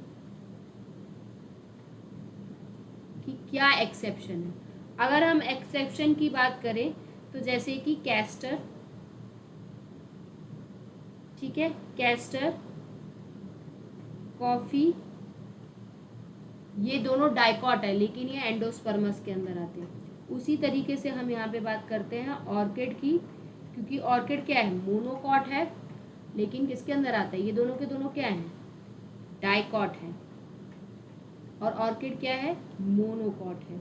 कि क्या एक्सेप्शन है। अगर हम एक्सेप्शन की बात करें तो जैसे कि कैस्टर, ठीक है, कैस्टर, कॉफी, ये दोनों डाइकॉट है लेकिन ये एंडोस्पर्मस के अंदर आते हैं। उसी तरीके से हम यहाँ पे बात करते हैं ऑर्किड की, क्योंकि ऑर्किड क्या है, मोनोकॉट है, लेकिन किसके अंदर आता है, ये दोनों के दोनों क्या हैं, डाइकॉट है, और ऑर्किड क्या है, मोनोकॉट है।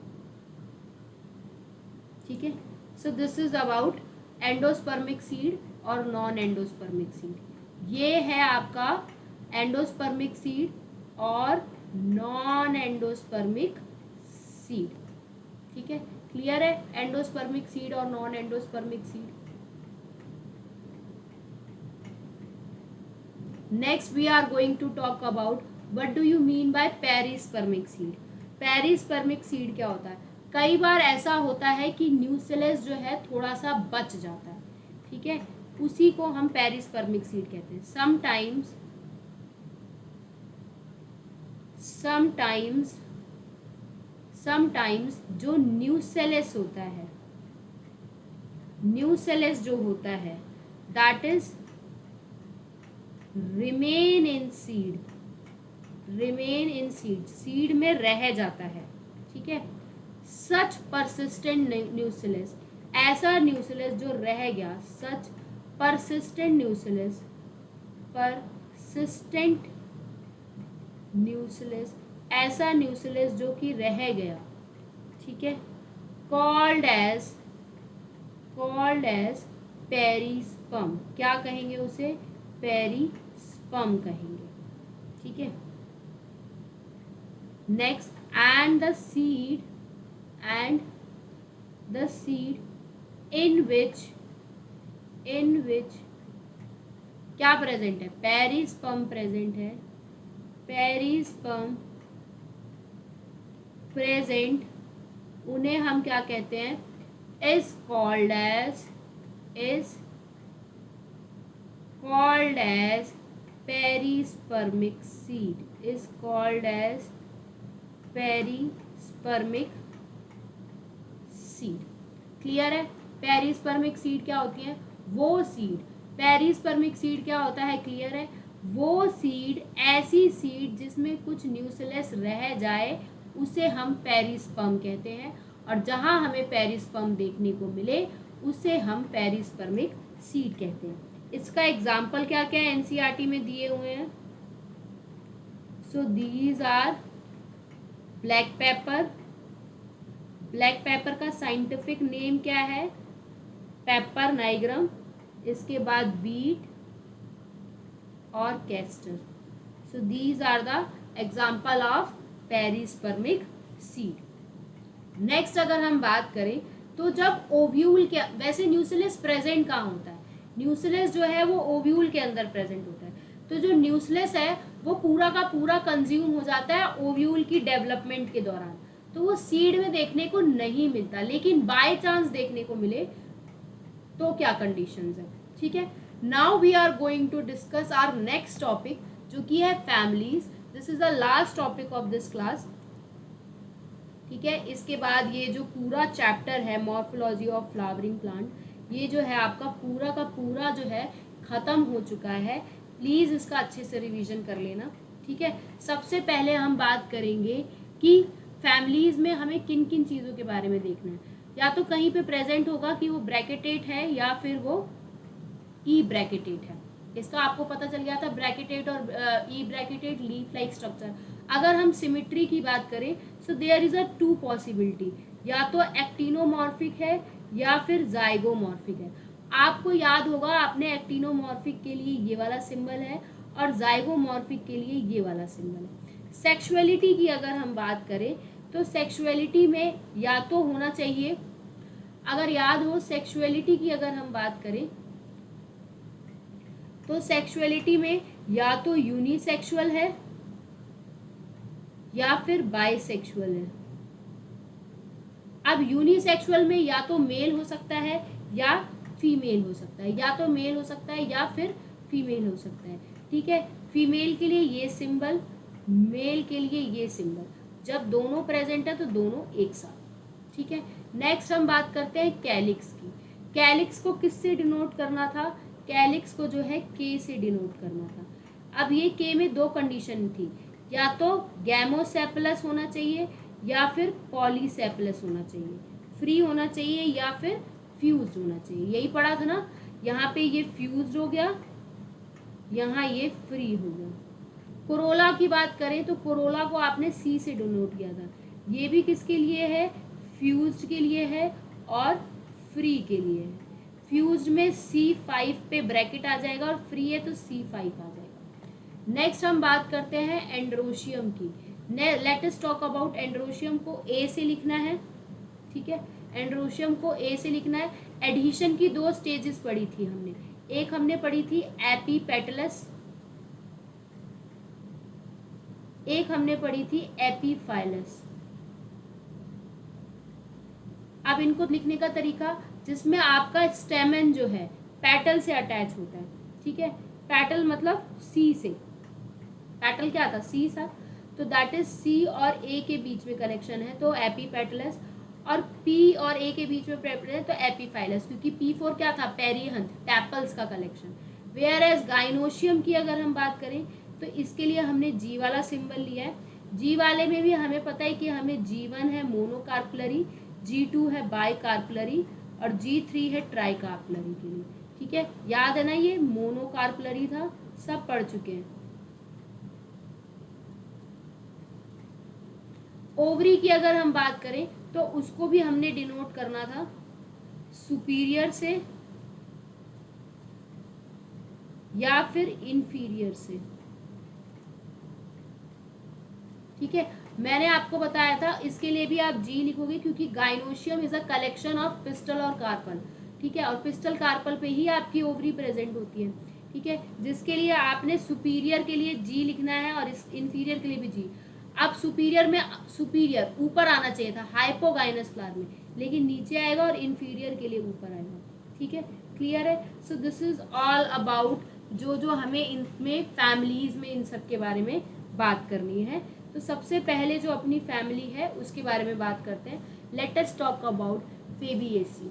ठीक है, so this is about endospermic seed और नॉन एंडोस्पर्मिक सीड। ये है आपका एंडोस्पर्मिक सीड और नॉन एंडोस्पर्मिक सीड। ठीक है, क्लियर है, एंडोस्पर्मिक सीड और non endospermic seed. Next we are going to talk about what do you mean by perispermic seed. Perispermic seed क्या होता है, कई बार ऐसा होता है कि न्यूक्लियस जो है थोड़ा सा बच जाता है, ठीक है, उसी को हम पेरिस्पर्मिक सीड कहते हैं। समटाइम्स जो न्यूक्लियस होता है, न्यूक्लियस जो होता है that is remain in seed, seed में रह जाता है। ठीक है, सच परसिस्टेंट न्यूक्लियस, ऐसा न्यूक्लियस जो रह गया, सच परसिस्टेंट न्यूक्लियस, ऐसा न्यूक्लियस जो कि रह गया, ठीक है, कॉल्ड एज पेरिस्पर्म। क्या कहेंगे उसे, पेरिस्पर्म कहेंगे। ठीक है, next, and the seed in which क्या प्रेजेंट है, पेरिस्पर्म प्रेजेंट है, पेरिस्पर्म प्रेजेंट, उन्हें हम क्या कहते हैं, is called as perispermic seed, is called as perispermic seed. Clear है, पेरिस्पर्मिक सीड क्या होती है, वो सीड, पेरिस्पर्मिक सीड क्या होता है, क्लियर है, वो सीड, ऐसी सीड जिसमें कुछ न्यूक्लियस रह जाए उसे हम पेरिस्पर्म कहते हैं, और जहां हमें पेरिस्पर्म देखने को मिले उसे हम पेरिस्पर्मिक सीड कहते हैं। इसका एग्जाम्पल क्या क्या एनसीईआरटी में दिए हुए हैं, so these are black pepper का साइंटिफिक नेम क्या है, पेपर नाइग्रम, इसके बाद बीट और castor. So these are the example of perispermic seed. Next अगर हम बात करें तो जब ओव्यूल के, वैसे न्यूक्लियस प्रेजेंट कहाँ होता है, न्यूक्लियस जो है वो ओव्यूल के अंदर प्रेजेंट होता है, तो जो न्यूक्लियस है वो पूरा का पूरा कंज्यूम हो जाता है ओव्यूल की डेवलपमेंट के दौरान, तो वो सीड में देखने को नहीं मिलता, लेकिन बाय चांस देखने को मिले तो क्या कंडीशंस है। ठीक है, now we are going to discuss our next topic जो कि है families. This is the last topic of this class. ठीक है, इसके बाद ये जो पूरा चैप्टर है मॉर्फोलॉजी ऑफ फ्लावरिंग प्लांट, ये जो है आपका पूरा का पूरा जो है खत्म हो चुका है। प्लीज़ इसका अच्छे से रिवीजन कर लेना। ठीक है, सबसे पहले हम बात करेंगे कि फैमिलीज़ में हमें किन किन चीज़ों के बारे में देखना है। या तो कहीं पे प्रेजेंट होगा कि वो ब्रैकेटेट है या फिर वो ई ब्रैकेटेट है, इसका आपको पता चल गया था, ब्रैकेटेट और ebracteate leaf like structure. अगर हम सिमिट्री की बात करें so there is a two possibility, या तो एक्टिनोमॉर्फिक है या फिर जाइगोमॉर्फिक है। आपको याद होगा, आपने एक्टिनोमॉर्फिक के लिए ये वाला सिंबल है और जाइगोमॉर्फिक के लिए ये वाला सिंबल है। सेक्सुअलिटी की अगर हम बात करें तो सेक्सुअलिटी में या तो होना चाहिए, अगर याद हो सेक्सुअलिटी की अगर हम बात करें तो सेक्सुअलिटी में या तो यूनिसेक्सुअल है या फिर बाइसेक्सुअल है। अब यूनिसेक्सुअल में या तो मेल हो सकता है या फीमेल हो सकता है, या तो मेल हो सकता है या फिर फीमेल हो सकता है। ठीक है, फीमेल के लिए ये सिंबल, मेल के लिए ये सिंबल, जब दोनों प्रेजेंट है तो दोनों एक साथ। ठीक है, नेक्स्ट हम बात करते हैं कैलिक्स की। कैलिक्स को किससे डिनोट करना था, कैलिक्स को जो है के से डिनोट करना था। अब ये के में दो कंडीशन थी, या तो गैमोसेपलस होना चाहिए या फिर पॉलीसेपलस होना चाहिए, फ्री होना चाहिए या फिर फ्यूज होना चाहिए, यही पढ़ा था ना। यहाँ पे ये फ्यूज्ड हो गया, यहाँ ये फ्री हो गया। कोरोला की बात करें तो कोरोला को आपने सी से डिनोट किया था, ये भी किसके लिए है, फ्यूज्ड के लिए है और फ्री के लिए है। फ्यूज्ड में C5 पे ब्रैकेट आ जाएगा और फ्री है तो C5 आ जाएगा। नेक्स्ट हम बात करते हैं एंड्रोशियम की। Let us talk about androecium को ए से लिखना है, ठीक है, एंड्रोशियम को ए से लिखना है। एडहीशन की दो स्टेजेस पढ़ी थी हमने, एक हमने पढ़ी थी एपीपेटलस, एक हमने पढ़ी थी एपीफाइलस। अब इनको लिखने का तरीका, जिसमें आपका स्टेमन जो है पेटल से अटैच होता है, ठीक है, पेटल मतलब सी से, पेटल क्या था, सी सा, तो दैट इज सी और ए के बीच में कनेक्शन है तो एपीपेटलस, और पी और ए के बीच में प्रेपरेट है तो एपीफाइलस, क्योंकि P4 क्या था, पेरीहंथ, टैपल्स का कलेक्शन। वेयर एज गाइनोशियम की अगर हम बात करें तो इसके लिए हमने जी वाला सिंबल लिया है। जी वाले में भी हमें पता है कि हमें G1 है मोनोकार्पलरी, G2 है बाइकार्पलरी और G3 है ट्राइकार्पलरी के लिए, ठीक है, याद है ना, ये मोनोकार्पलरी था, सब पढ़ चुके हैं। ओवरी की अगर हम बात करें तो उसको भी हमने डिनोट करना था सुपीरियर से या फिर इंफीरियर से, ठीक है। मैंने आपको बताया था इसके लिए भी आप जी लिखोगे, क्योंकि gynoecium is a collection of pistol और कार्पल, ठीक है, और पिस्टल कार्पल पे ही आपकी ओवरी प्रेजेंट होती है, ठीक है, जिसके लिए आपने सुपीरियर के लिए जी लिखना है और इस इंफीरियर के लिए भी जी। अब सुपीरियर में, सुपीरियर ऊपर आना चाहिए था हाइपोगाइनस फ्लावर में, लेकिन नीचे आएगा, और इंफीरियर के लिए ऊपर आएगा, ठीक है, क्लियर है। So this is all about जो जो हमें इनमें फैमिलीज में इन सब के बारे में बात करनी है। तो सबसे पहले जो अपनी फैमिली है उसके बारे में बात करते हैं। लेट अस टॉक अबाउट फेबिएसी,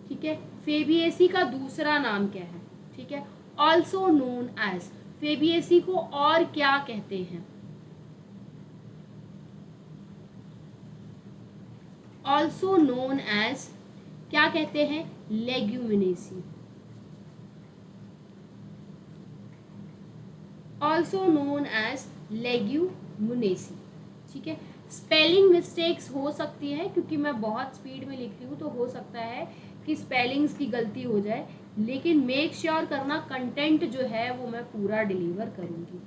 ठीक है। फेबिएसी का दूसरा नाम क्या है, ठीक है, ऑल्सो नोन एज, फेबिएसी को और क्या कहते हैं, ऑल्सो नोन एज क्या कहते हैं, Leguminosae, also known as Leguminosae, ठीक है। स्पेलिंग मिस्टेक्स हो सकती है क्योंकि मैं बहुत स्पीड में लिख रही हूँ, तो हो सकता है कि स्पेलिंग्स की गलती हो जाए, लेकिन मेक श्योर करना कंटेंट जो है वो मैं पूरा डिलीवर करूँगी।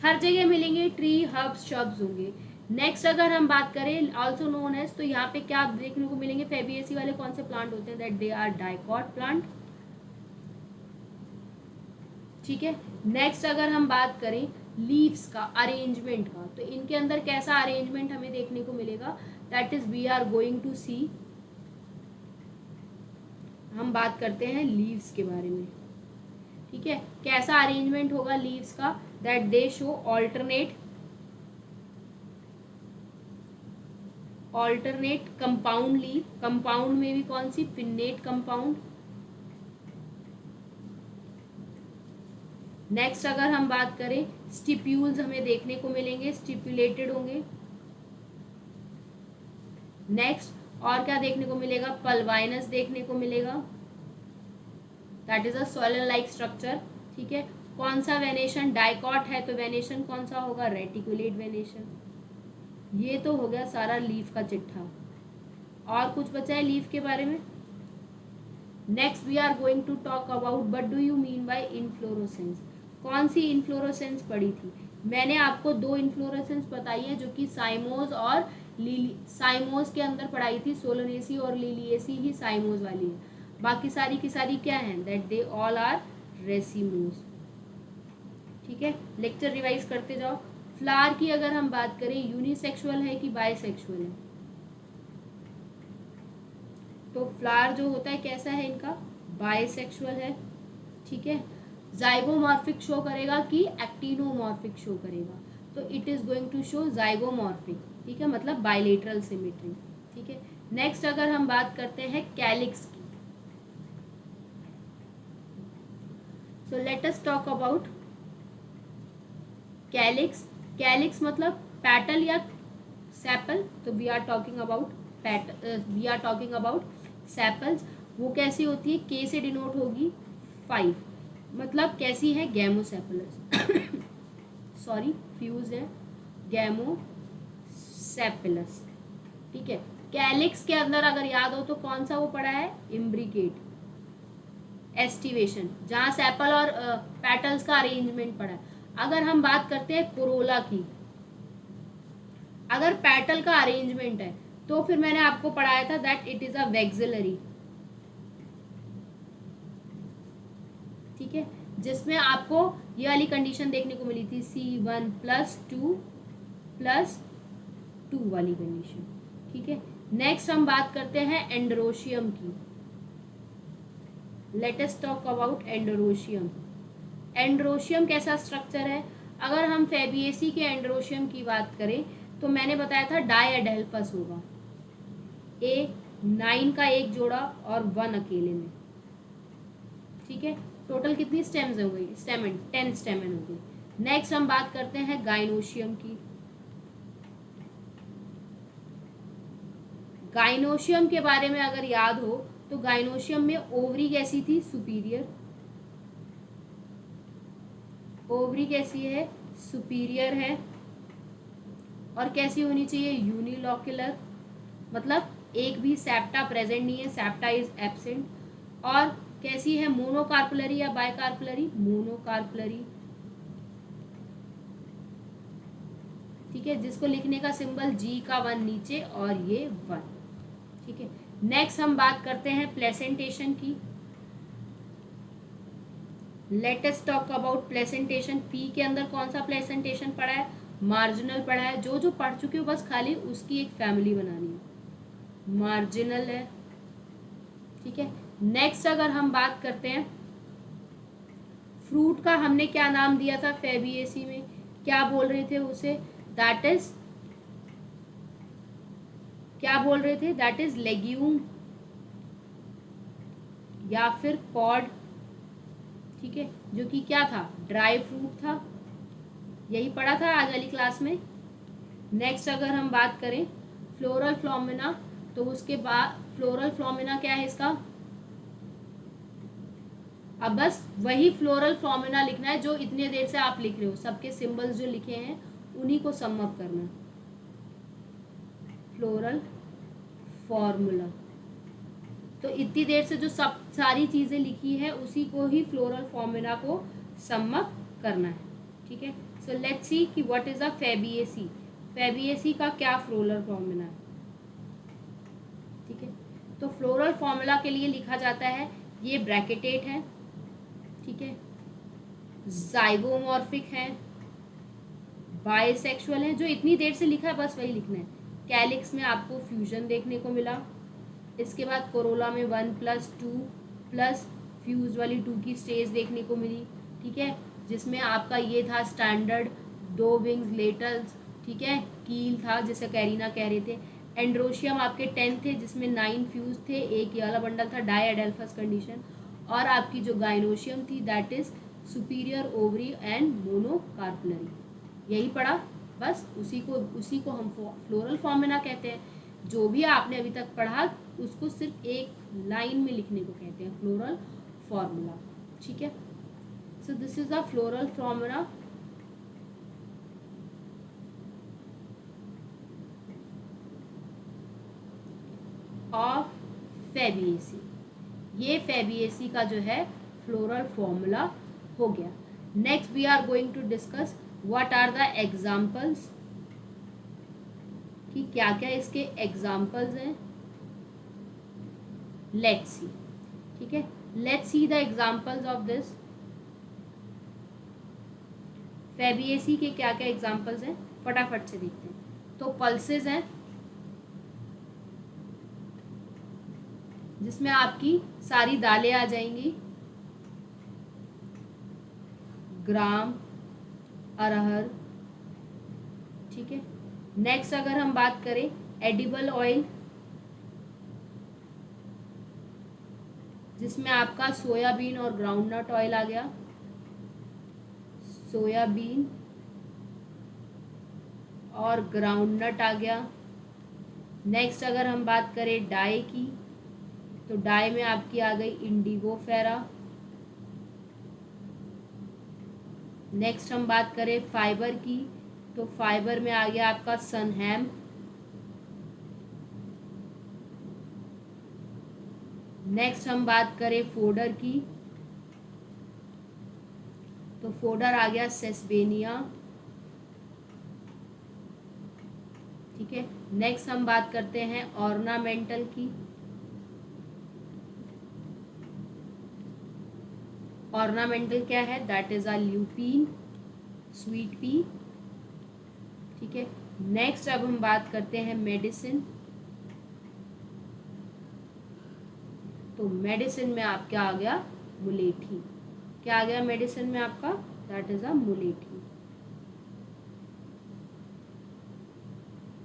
हर जगह मिलेंगे ट्री, हर्ब्स, शब्द होंगे। नेक्स्ट अगर हम बात करें ऑल्सो नोन एज, तो यहाँ पे क्या देखने को मिलेंगे, फेबिएसी वाले कौन से प्लांट होते हैं, that they are dicot plant, ठीक है। नेक्स्ट अगर हम बात करें लीव्स का अरेंजमेंट का, तो इनके अंदर कैसा अरेंजमेंट हमें देखने को मिलेगा, that is we are going to see, हम बात करते हैं लीव्स के बारे में, ठीक है, कैसा अरेंजमेंट होगा लीव्स का, that they show alternate compound leave, compound में भी कौन सी, पिन्नेट कंपाउंड। नेक्स्ट अगर हम बात करें स्टिप्यूल्स हमें देखने को मिलेंगे, स्टिपुलेटेड होंगे। नेक्स्ट और क्या देखने को मिलेगा, पल्वाइनस देखने को मिलेगा, that is a swollen like structure, ठीक है। कौन सा वेनेशन, डाइकॉट है तो वेनेशन कौन सा होगा, रेटिकुलेट वेनेशन। ये तो हो गया सारा लीफ का चिट्ठा, और कुछ बचा है लीफ के बारे में। Next we are going to talk about what do you mean by inflorescence. कौन सी इनफ्लोरोसेंस पढ़ी थी, मैंने आपको दो इनफ्लोरोसेंस बताई है जो कि साइमोज और लिली, साइमोज के अंदर पढ़ाई थी, सोलोनेसी और लिलिएसी ही साइमोज वाली है, बाकी सारी की सारी क्या है, that they all are racemose, ठीक है। लेक्चर रिवाइज करते जाओ। फ्लावर की अगर हम बात करें यूनिसेक्सुअल है कि बायसेक्सुअल है, तो फ्लावर जो होता है कैसा है इनका, बायसेक्सुअल है, ठीक है। जाइगोमॉर्फिक शो करेगा कि एक्टिनोमॉर्फिक शो करेगा, तो it is going to show zygomorphic, ठीक है, मतलब बायलेटरल सिमेट्री, ठीक है। नेक्स्ट अगर हम बात करते हैं कैलिक्स की, so let us talk about calyx. Calyx मतलब पैटल या सेपल, तो we are talking about sepals. वो कैसी होती है, के से डिनोट होगी, 5, मतलब कैसी है, गैमोसेफलस सॉरी फ्यूज है, गैमोसेफलस। ठीक है, कैलिक्स के अंदर अगर याद हो तो कौन सा वो पड़ा है, इम्ब्रिकेट, एस्टिवेशन, जहाँ सेपल और पेटल्स का अरेंजमेंट पड़ा है। अगर हम बात करते हैं कोरोला की, अगर पेटल का अरेंजमेंट है तो फिर मैंने आपको पढ़ाया था that it is a vexillary. ठीक है, जिसमें आपको ये वाली कंडीशन देखने को मिली थी, C1+2+2 वाली कंडीशन। ठीक है, नेक्स्ट हम बात करते हैं एंडरोशियम की। Let us talk about androecium. Androecium कैसा स्ट्रक्चर है, अगर हम फेबिएसी के एंडरोशियम की बात करें तो मैंने बताया था डायएडेल्फस होगा, 9 का एक जोड़ा और 1 अकेले में। ठीक है, टोटल कितनी स्टेम्स हो गई, स्टेमन, 10 स्टेमन हो गई। नेक्स्ट हम बात करते हैं गाइनोशियम की। गाइनोशियम के बारे में अगर याद हो तो गाइनोशियम में ओवरी कैसी थी, सुपीरियर, ओवरी कैसी है, सुपीरियर है, और कैसी होनी चाहिए, यूनिलोक्युलर, मतलब एक भी सेप्टा प्रेजेंट नहीं है, सेप्टा इज एब्सेंट। और कैसी है, मोनोकार्पुलरी या बाइकार्पुलरी, मोनोकार्पुलरी। ठीक है, जिसको लिखने का सिंबल G का 1 नीचे और ये 1। ठीक है, नेक्स्ट हम बात करते हैं प्लेसेंटेशन की। Let us talk about placentation. P के अंदर कौन सा प्लेसेंटेशन पड़ा है, मार्जिनल पड़ा है। जो जो पढ़ चुके हो बस खाली उसकी एक फैमिली बनानी है, मार्जिनल है। ठीक है, नेक्स्ट अगर हम बात करते हैं फ्रूट का, हमने क्या नाम दिया था फेबिएसी में, क्या बोल रहे थे उसे, दैट इज, क्या बोल रहे थे, दैट इज लेग्यूम या फिर पॉड। ठीक है, जो कि क्या था, ड्राई फ्रूट था, यही पढ़ा था आज वाली क्लास में। नेक्स्ट अगर हम बात करें फ्लोरल फ्लोमिना, तो उसके बाद फ्लोरल फ्लोमिना क्या है इसका, अब बस वही फ्लोरल फ्लोमिना लिखना है जो इतने देर से आप लिख रहे हो, सबके सिंबल्स जो लिखे हैं उन्हीं को सम अप करना है, फ्लोरल फॉर्मूला। तो इतनी देर से जो सब सारी चीजें लिखी है उसी को ही फ्लोरल फॉर्मूला को सम अप करना है। ठीक है, सो लेट्स सी कि व्हाट इज अ फेबिएसी, फेबिएसी का क्या फ्लोरल फॉर्मूला है। ठीक है, तो फ्लोरल फॉर्मूला के लिए लिखा जाता है, ये ब्रैकेटेड है, ठीक है, जाइगोमॉर्फिक है, बाइसेक्सुअल है, जो इतनी देर से लिखा है बस वही लिखना है। कैलिक्स में आपको फ्यूजन देखने को मिला, इसके बाद कोरोला में 1+2+ फ्यूज वाली 2 की स्टेज देखने को मिली। ठीक है, जिसमें आपका ये था स्टैंडर्ड 2 विंग्स लेटल्स, ठीक है, कील था जिसे कैरिना कह रहे थे। एंड्रोशियम आपके 10 थे जिसमें 9 फ्यूज थे, एक ये वाला बंडल था डायएडेल्फस कंडीशन। और आपकी जो गाइनोशियम थी that is superior ovary and monocarpellary, यही पढ़ा, बस उसी को हम फ्लोरल फॉर्मूला कहते हैं। जो भी आपने अभी तक पढ़ा उसको सिर्फ एक लाइन में लिखने को कहते हैं फ्लोरल फॉर्मूला। ठीक है, so this is the floral formula of Fabaceae. ये फेबिएसी का जो है फ्लोरल फॉर्मूला हो गया। Next we are going to discuss what are the examples, कि क्या क्या इसके एग्जाम्पल्स हैं। लेट्स सी, ठीक है, let's see the examples of this. फेबिएसी के क्या क्या एग्जाम्पल्स हैं फटाफट से देखते हैं। तो पल्सेस हैं जिसमें आपकी सारी दालें आ जाएंगी, ग्राम, अरहर। ठीक है, नेक्स्ट अगर हम बात करें एडिबल ऑयल, जिसमें आपका सोयाबीन और ग्राउंडनट ऑयल आ गया, सोयाबीन और ग्राउंडनट आ गया। नेक्स्ट अगर हम बात करें डाई की, तो डाई में आपकी आ गई इंडिगो फेरा, नेक्स्ट हम बात करें फाइबर की, तो फाइबर में आ गया आपका सनहैम। नेक्स्ट हम बात करें फोडर की, तो फोडर आ गया सेस्बेनिया। ठीक है, नेक्स्ट हम बात करते हैं ऑर्नामेंटल की। ऑर्नामेंटल क्या है? That is a lupin, sweet pea. ठीक है, नेक्स्ट अब हम बात करते हैं मेडिसिन। तो मेडिसिन में आपका आ गया मुलेठी। क्या आ गया मेडिसिन में आपका? That is a mulethi.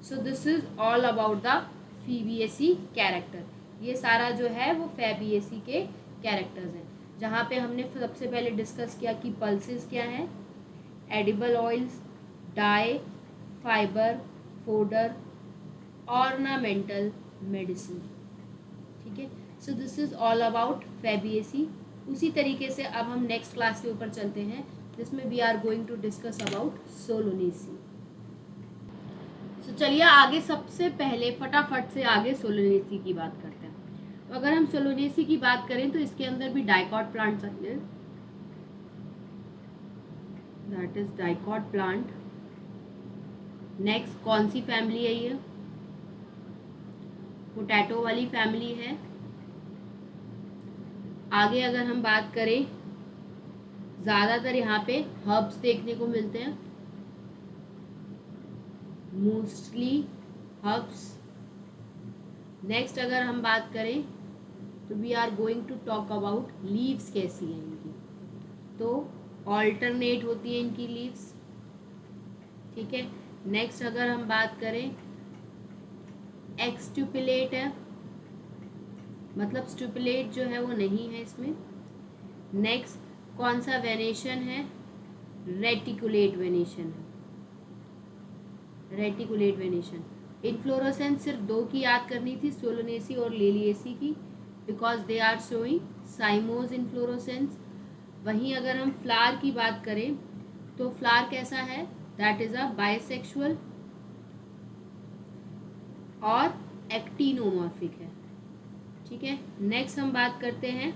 So this is all about the fabaceae character. ये सारा जो है वो फैबीएसई के कैरेक्टर्स हैं, जहाँ पे हमने सबसे पहले डिस्कस किया कि पल्सेस क्या हैं, edible oils, dye, fibre, fodder, ornamental, medicine. ठीक है, so this is all about fabaceae. उसी तरीके से अब हम नेक्स्ट क्लास के ऊपर चलते हैं, जिसमें we are going to discuss about solanaceae. तो चलिए आगे सबसे पहले फटाफट से आगे सोलोनेसी की बात करते हैं। तो अगर हम सोलोनेसी की बात करें तो इसके अंदर भी डाइकॉट प्लांट्स आते हैं, that is dicot plant. Next कौन सी फैमिली है ये? पोटैटो वाली फैमिली है। आगे अगर हम बात करें, ज़्यादातर यहाँ पे हर्ब्स देखने को मिलते हैं, मोस्टली हर्ब्स। नेक्स्ट अगर हम बात करें तो we are going to talk about leaves कैसी हैं इनकी। तो ऑल्टरनेट होती है इनकी लीव्स। ठीक है, नेक्स्ट अगर हम बात करें, एक्सट्यूपिलेट है, मतलब स्ट्यूपिलेट जो है वो नहीं है इसमें। नेक्स्ट कौन सा वेनेशन है? रेटिकुलेट वेनेशन है, रेटिकुलेट वेनेशन। इन्फ्लोरोसेंस सिर्फ दो की याद करनी थी, सोलोनेसी और लिलिएसी की, because they are showing cymose inflorescence. वहीं अगर हम फ्लावर की बात करें तो फ्लावर कैसा है? दैट इज अ बाइसेक्सुअल और एक्टिनोमॉर्फिक है। ठीक है, नेक्स्ट हम बात करते हैं,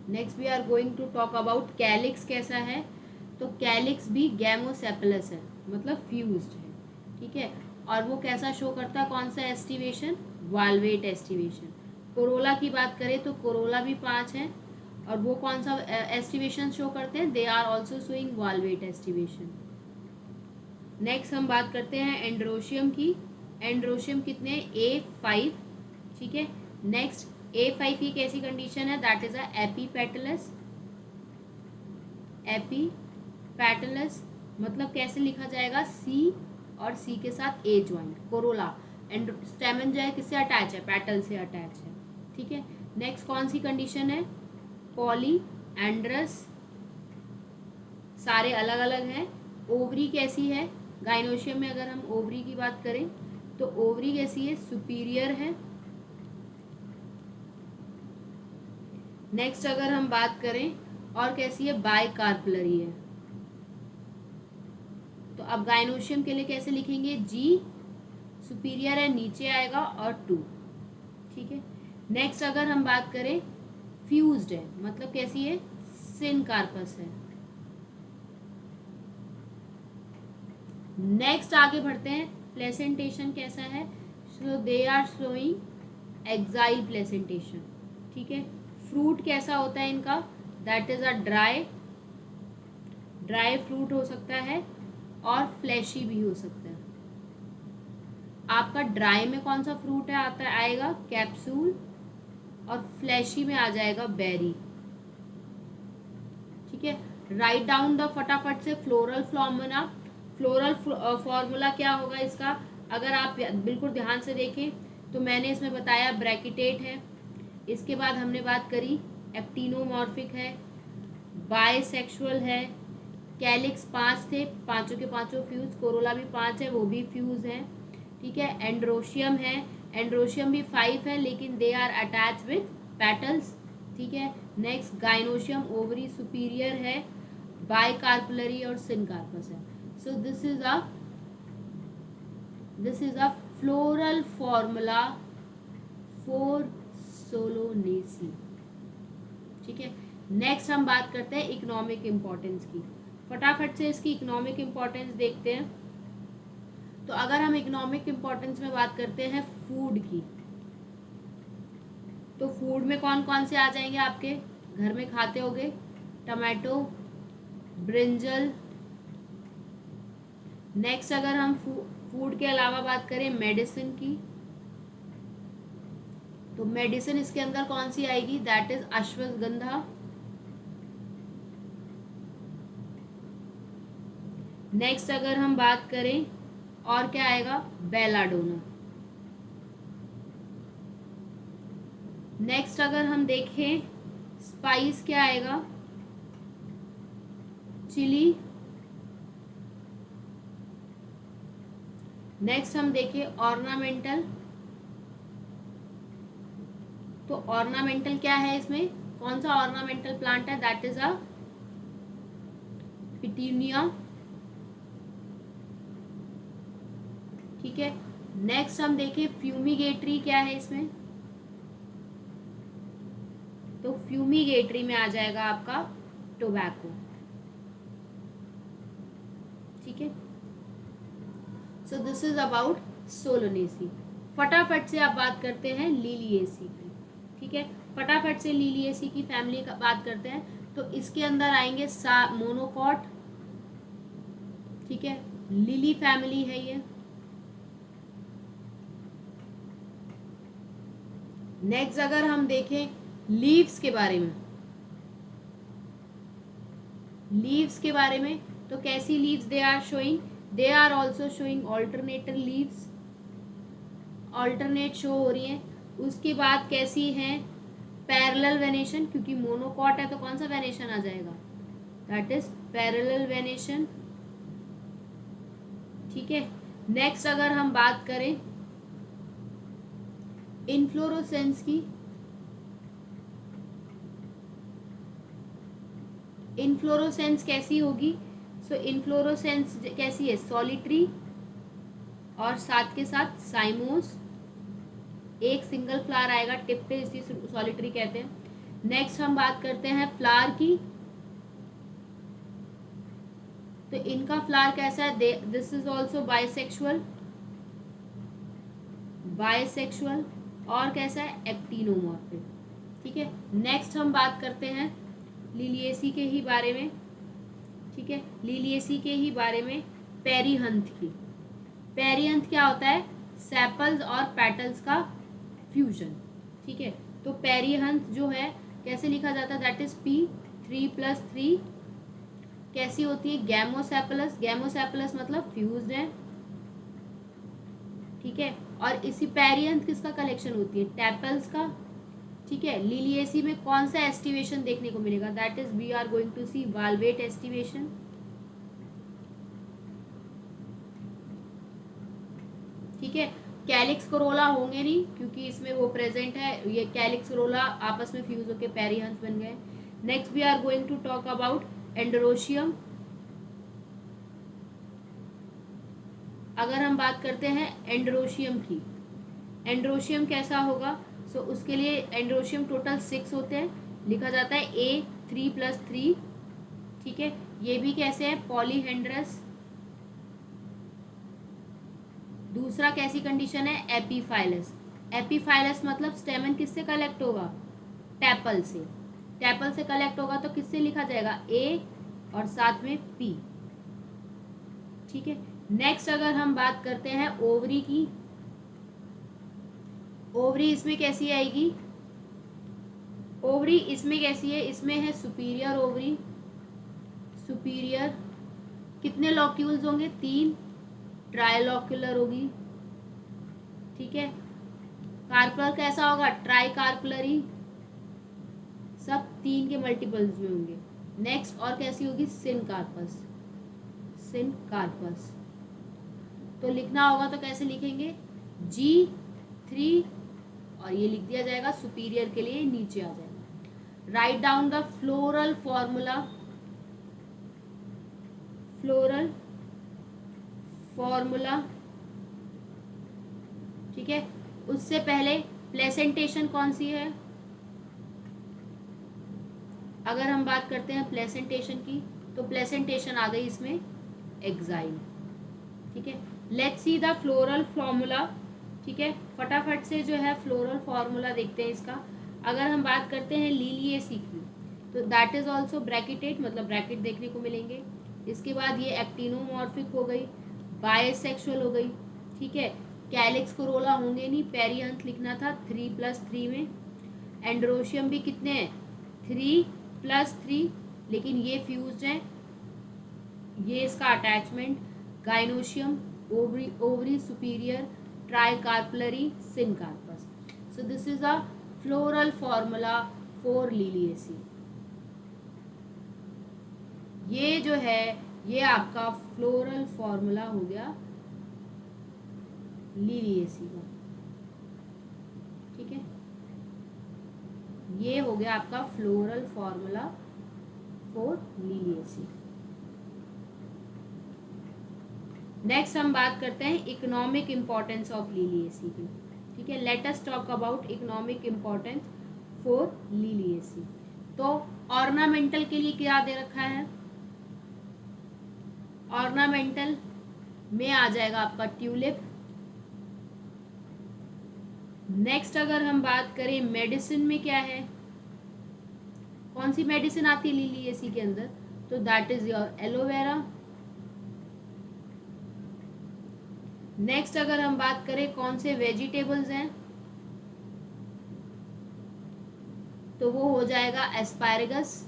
next we are going to talk about calyx कैसा है। तो कैलिक्स भी गैमोसेपलस है, मतलब फ्यूज्ड है। ठीक है, और वो कैसा शो करता है? कौन सा एस्टिवेशन? Valvate aestivation. कोरोला की बात करें तो कोरोला भी 5 है, और वो कौन सा एस्टिवेशन शो करते हैं? They are also showing valvate aestivation. Next हम बात करते हैं एंड्रोशियम की। एंड्रोशियम कितने? A5। ठीक है, नेक्स्ट A5 की कैसी कंडीशन है? That is a epipetalous. Epipetalous मतलब कैसे लिखा जाएगा? C और C के साथ A ज्वाइंट। कोरोला एंड स्टेमन जो है किससे अटैच है? पेटल से अटैच है। ठीक है, नेक्स्ट कौन सी कंडीशन है? पॉली एंड्रस। सारे अलग अलग हैं। ओवरी कैसी है? गाइनोशियम में अगर हम ओवरी की बात करें तो ओवरी कैसी है? सुपीरियर है। नेक्स्ट अगर हम बात करें और कैसी है? बाइकार्पलरी है। तो अब गाइनोशियम के लिए कैसे लिखेंगे? G सुपीरियर है, नीचे आएगा, और 2। ठीक है, नेक्स्ट अगर हम बात करें फ्यूज्ड है, मतलब कैसी है? सिनकार्पस है। नेक्स्ट आगे बढ़ते हैं, प्लेसेंटेशन कैसा है? So they are showing axile placentation. ठीक है, फ्रूट कैसा होता है इनका? That is a dry fruit हो सकता है और फ्लैशी भी हो सकता है। आपका ड्राई में कौन सा फ्रूट है आएगा? कैप्सूल, और फ्लैशी में आ जाएगा बेरी। ठीक है, राइट डाउन द फटाफट से फ्लोरल फॉर्मूला। फ्लोरल फॉर्मूला क्या होगा इसका? अगर आप बिल्कुल ध्यान से देखें तो मैंने इसमें बताया ब्रैकिटेट है, इसके बाद हमने बात करी एक्टिनोमॉर्फिक है, बाइसेक्सुअल है, कैलिक्स 5 थे, पांचों के पांचों फ्यूज, कोरोला भी 5 है, वो भी फ्यूज है। ठीक है, एंड्रोशियम है, एंड्रोशियम भी 5 है, लेकिन they are attach with petals. ठीक है, नेक्स्ट गाइनोशियम ओवरी सुपीरियर है, बाइकार्पलरी और सिनकार्पस है. So this is a floral formula for solanaceae. ठीक है. नेक्स्ट हम बात करते हैं इकोनॉमिक इम्पोर्टेंस की. फटाफट से इसकी इकोनॉमिक इम्पोर्टेंस देखते हैं. तो अगर हम इकोनॉमिक इम्पोर्टेंस में बात करते हैं फूड की, तो फूड में कौन कौन से आ जाएंगे आपके घर में खाते होगे? Tomato, brinjal. नेक्स्ट अगर हम फूड के अलावा बात करें मेडिसिन की, तो मेडिसिन इसके अंदर कौन सी आएगी? That is ashwagandha. नेक्स्ट अगर हम बात करें और क्या आएगा? बेलाडोना. नेक्स्ट अगर हम देखें स्पाइस क्या आएगा? चिली. नेक्स्ट हम देखें ऑर्नामेंटल. तो ऑर्नामेंटल क्या है? इसमें कौन सा ऑर्नामेंटल प्लांट है? That is a petunia. ठीक है. नेक्स्ट हम देखें फ्यूमिगेटरी क्या है इसमें? तो फ्यूमिगेटरी में आ जाएगा आपका टोबैको. ठीक है. So this is about solanaceae. फटाफट से आप बात करते हैं लिलिएसी की. ठीक है. फटाफट से लिलिएसी की फैमिली का बात करते हैं. तो इसके अंदर आएंगे मोनोकॉट. ठीक है. लिली फैमिली है ये. नेक्स्ट अगर हम देखें लीव्स के बारे में, लीव्स के बारे में, तो कैसी leaves they are showing? They are also showing alternator leaves. Alternate show हो रही है. उसके बाद कैसी हैं? पैरेलल वेनेशन, क्योंकि मोनोकॉट है तो कौन सा वेनेशन आ जाएगा? That is parallel venation. ठीक है. नेक्स्ट अगर हम बात करें इन्फ्लोरोसेंस की, इन्फ्लोरोसेंस कैसी होगी? सो इन्फ्लोरोसेंस कैसी है? सॉलिटरी और साथ के साथ साइमोस. एक सिंगल फ्लावर आएगा टिप पे, इसी सॉलिटरी कहते हैं. नेक्स्ट हम बात करते हैं फ्लावर की. तो इनका फ्लावर कैसा है? This is also bisexual. Bisexual. और कैसा है? एक्टिनोमॉर्फिक. ठीक है. नेक्स्ट हम बात करते हैं लिलिएसी के ही बारे में. ठीक है. लिलिएसी के ही बारे में पेरीहंथ की. पेरीहंथ क्या होता है? सेपल्स और पेटल्स का फ्यूजन. ठीक है. तो पेरीहंथ जो है कैसे लिखा जाता है? That is P3+3. कैसी होती है? गैमोसेपलस. गैमोसेपलस मतलब फ्यूज्ड है. ठीक है. और इसी पेरीहंथ किसका कलेक्शन होती है? टेपल्स का. ठीक है. लिलिएसी में कौन सा एस्टिवेशन देखने को मिलेगा? That is we are going to see valvate aestivation. ठीक है. कैलिक्स कोरोला होंगे नहीं, क्योंकि इसमें वो प्रेजेंट है. ये कैलिक्स कोरोला आपस में फ्यूज होकर पेरीहंथ बन गए. Next we are going to talk about androecium. अगर हम बात करते हैं एंड्रोशियम की, एंड्रोशियम कैसा होगा? सो उसके लिए एंड्रोशियम टोटल 6 होते हैं. लिखा जाता है A3+3. ठीक है. ये भी कैसे है? पॉलीहेंड्रस. दूसरा कैसी कंडीशन है? एपीफाइलस. एपीफाइलस मतलब स्टेमन किससे कलेक्ट होगा? टैपल से. टैपल से कलेक्ट होगा तो किससे लिखा जाएगा? A और साथ में P. ठीक है. नेक्स्ट अगर हम बात करते हैं ओवरी की, ओवरी इसमें कैसी आएगी? ओवरी इसमें कैसी है? इसमें है सुपीरियर ओवरी. सुपीरियर. कितने लॉक्यूल्स होंगे? 3. ट्राइलॉक्यूलर होगी. ठीक है. कार्पलर कैसा होगा? Try carpellary. सब 3 के मल्टीपल्स में होंगे. नेक्स्ट और कैसी होगी? सिनकार्पस. सिनकार्पस. तो लिखना होगा तो कैसे लिखेंगे? G3 और ये लिख दिया जाएगा. सुपीरियर के लिए नीचे आ जाएगा. Write down the floral formula. Floral formula, ठीक है। उससे पहले प्लेसेंटेशन कौन सी है, अगर हम बात करते हैं प्लेसेंटेशन की तो प्लेसेंटेशन आ गई इसमें एक्साइल, ठीक है। Let's see the floral formula, ठीक है। फटाफट से जो है फ्लोरल फॉर्मूला देखते हैं इसका। अगर हम बात करते हैं लिलिएसी की तो दैट इज ऑल्सो ब्रैकेटेड, मतलब ब्रैकेट देखने को मिलेंगे। इसके बाद ये एक्टिनोमॉर्फिक हो गई, बायसेक्सुअल हो गई, ठीक है। कैलिक्स कोरोला होंगे नहीं, पेरिहंथ लिखना था 3+3 में। एंड्रोशियम भी कितने हैं, 3+3, लेकिन ये फ्यूज्ड हैं, ये इसका attachment. Gynoecium ovary superior ट्राइकार्पलरी syncarpous. So this is a floral formula for Liliaceae. ये जो है ये आपका फ्लोरल फॉर्मूला हो गया लिलिएसी का, ठीक है। ये हो गया आपका floral formula for Liliaceae. Next हम बात करते हैं इकोनॉमिक इम्पोर्टेंस ऑफ लिलिएसी की, ठीक है। Late us talk about economic importance for Liliaceae. तो ऑर्नामेंटल के लिए क्या दे रखा है, ऑर्नामेंटल में आ जाएगा आपका ट्यूलिप। नेक्स्ट अगर हम बात करें मेडिसिन में क्या है, कौन सी मेडिसिन आती है लिलिएसी के अंदर, तो that is your aloe vera. Next अगर हम बात करें कौन से वेजिटेबल्स हैं, तो वो हो जाएगा एस्पैरेगस।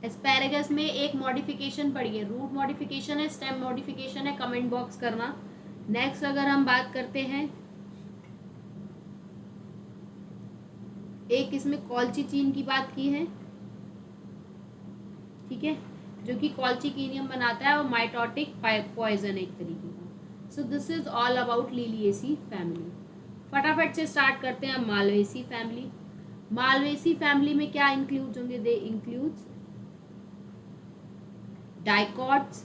एस्पैरेगस में एक मॉडिफिकेशन पड़ी है, रूट मॉडिफिकेशन है, स्टेम मॉडिफिकेशन है, कमेंट बॉक्स करना। नेक्स्ट अगर हम बात करते हैं, एक इसमें कॉल्चिचीन की बात की है, ठीक है, जो कि कॉल्चिकीनियम बनाता है और माइटोटिक पॉइजन एक तरीके का। सो this is all about Liliaceae family. फटाफट से स्टार्ट करते हैं मालवेसी फैमिली। मालवेसी फैमिली में क्या इंक्लूड होंगे, दे इंक्लूड्स डाइकॉट्स,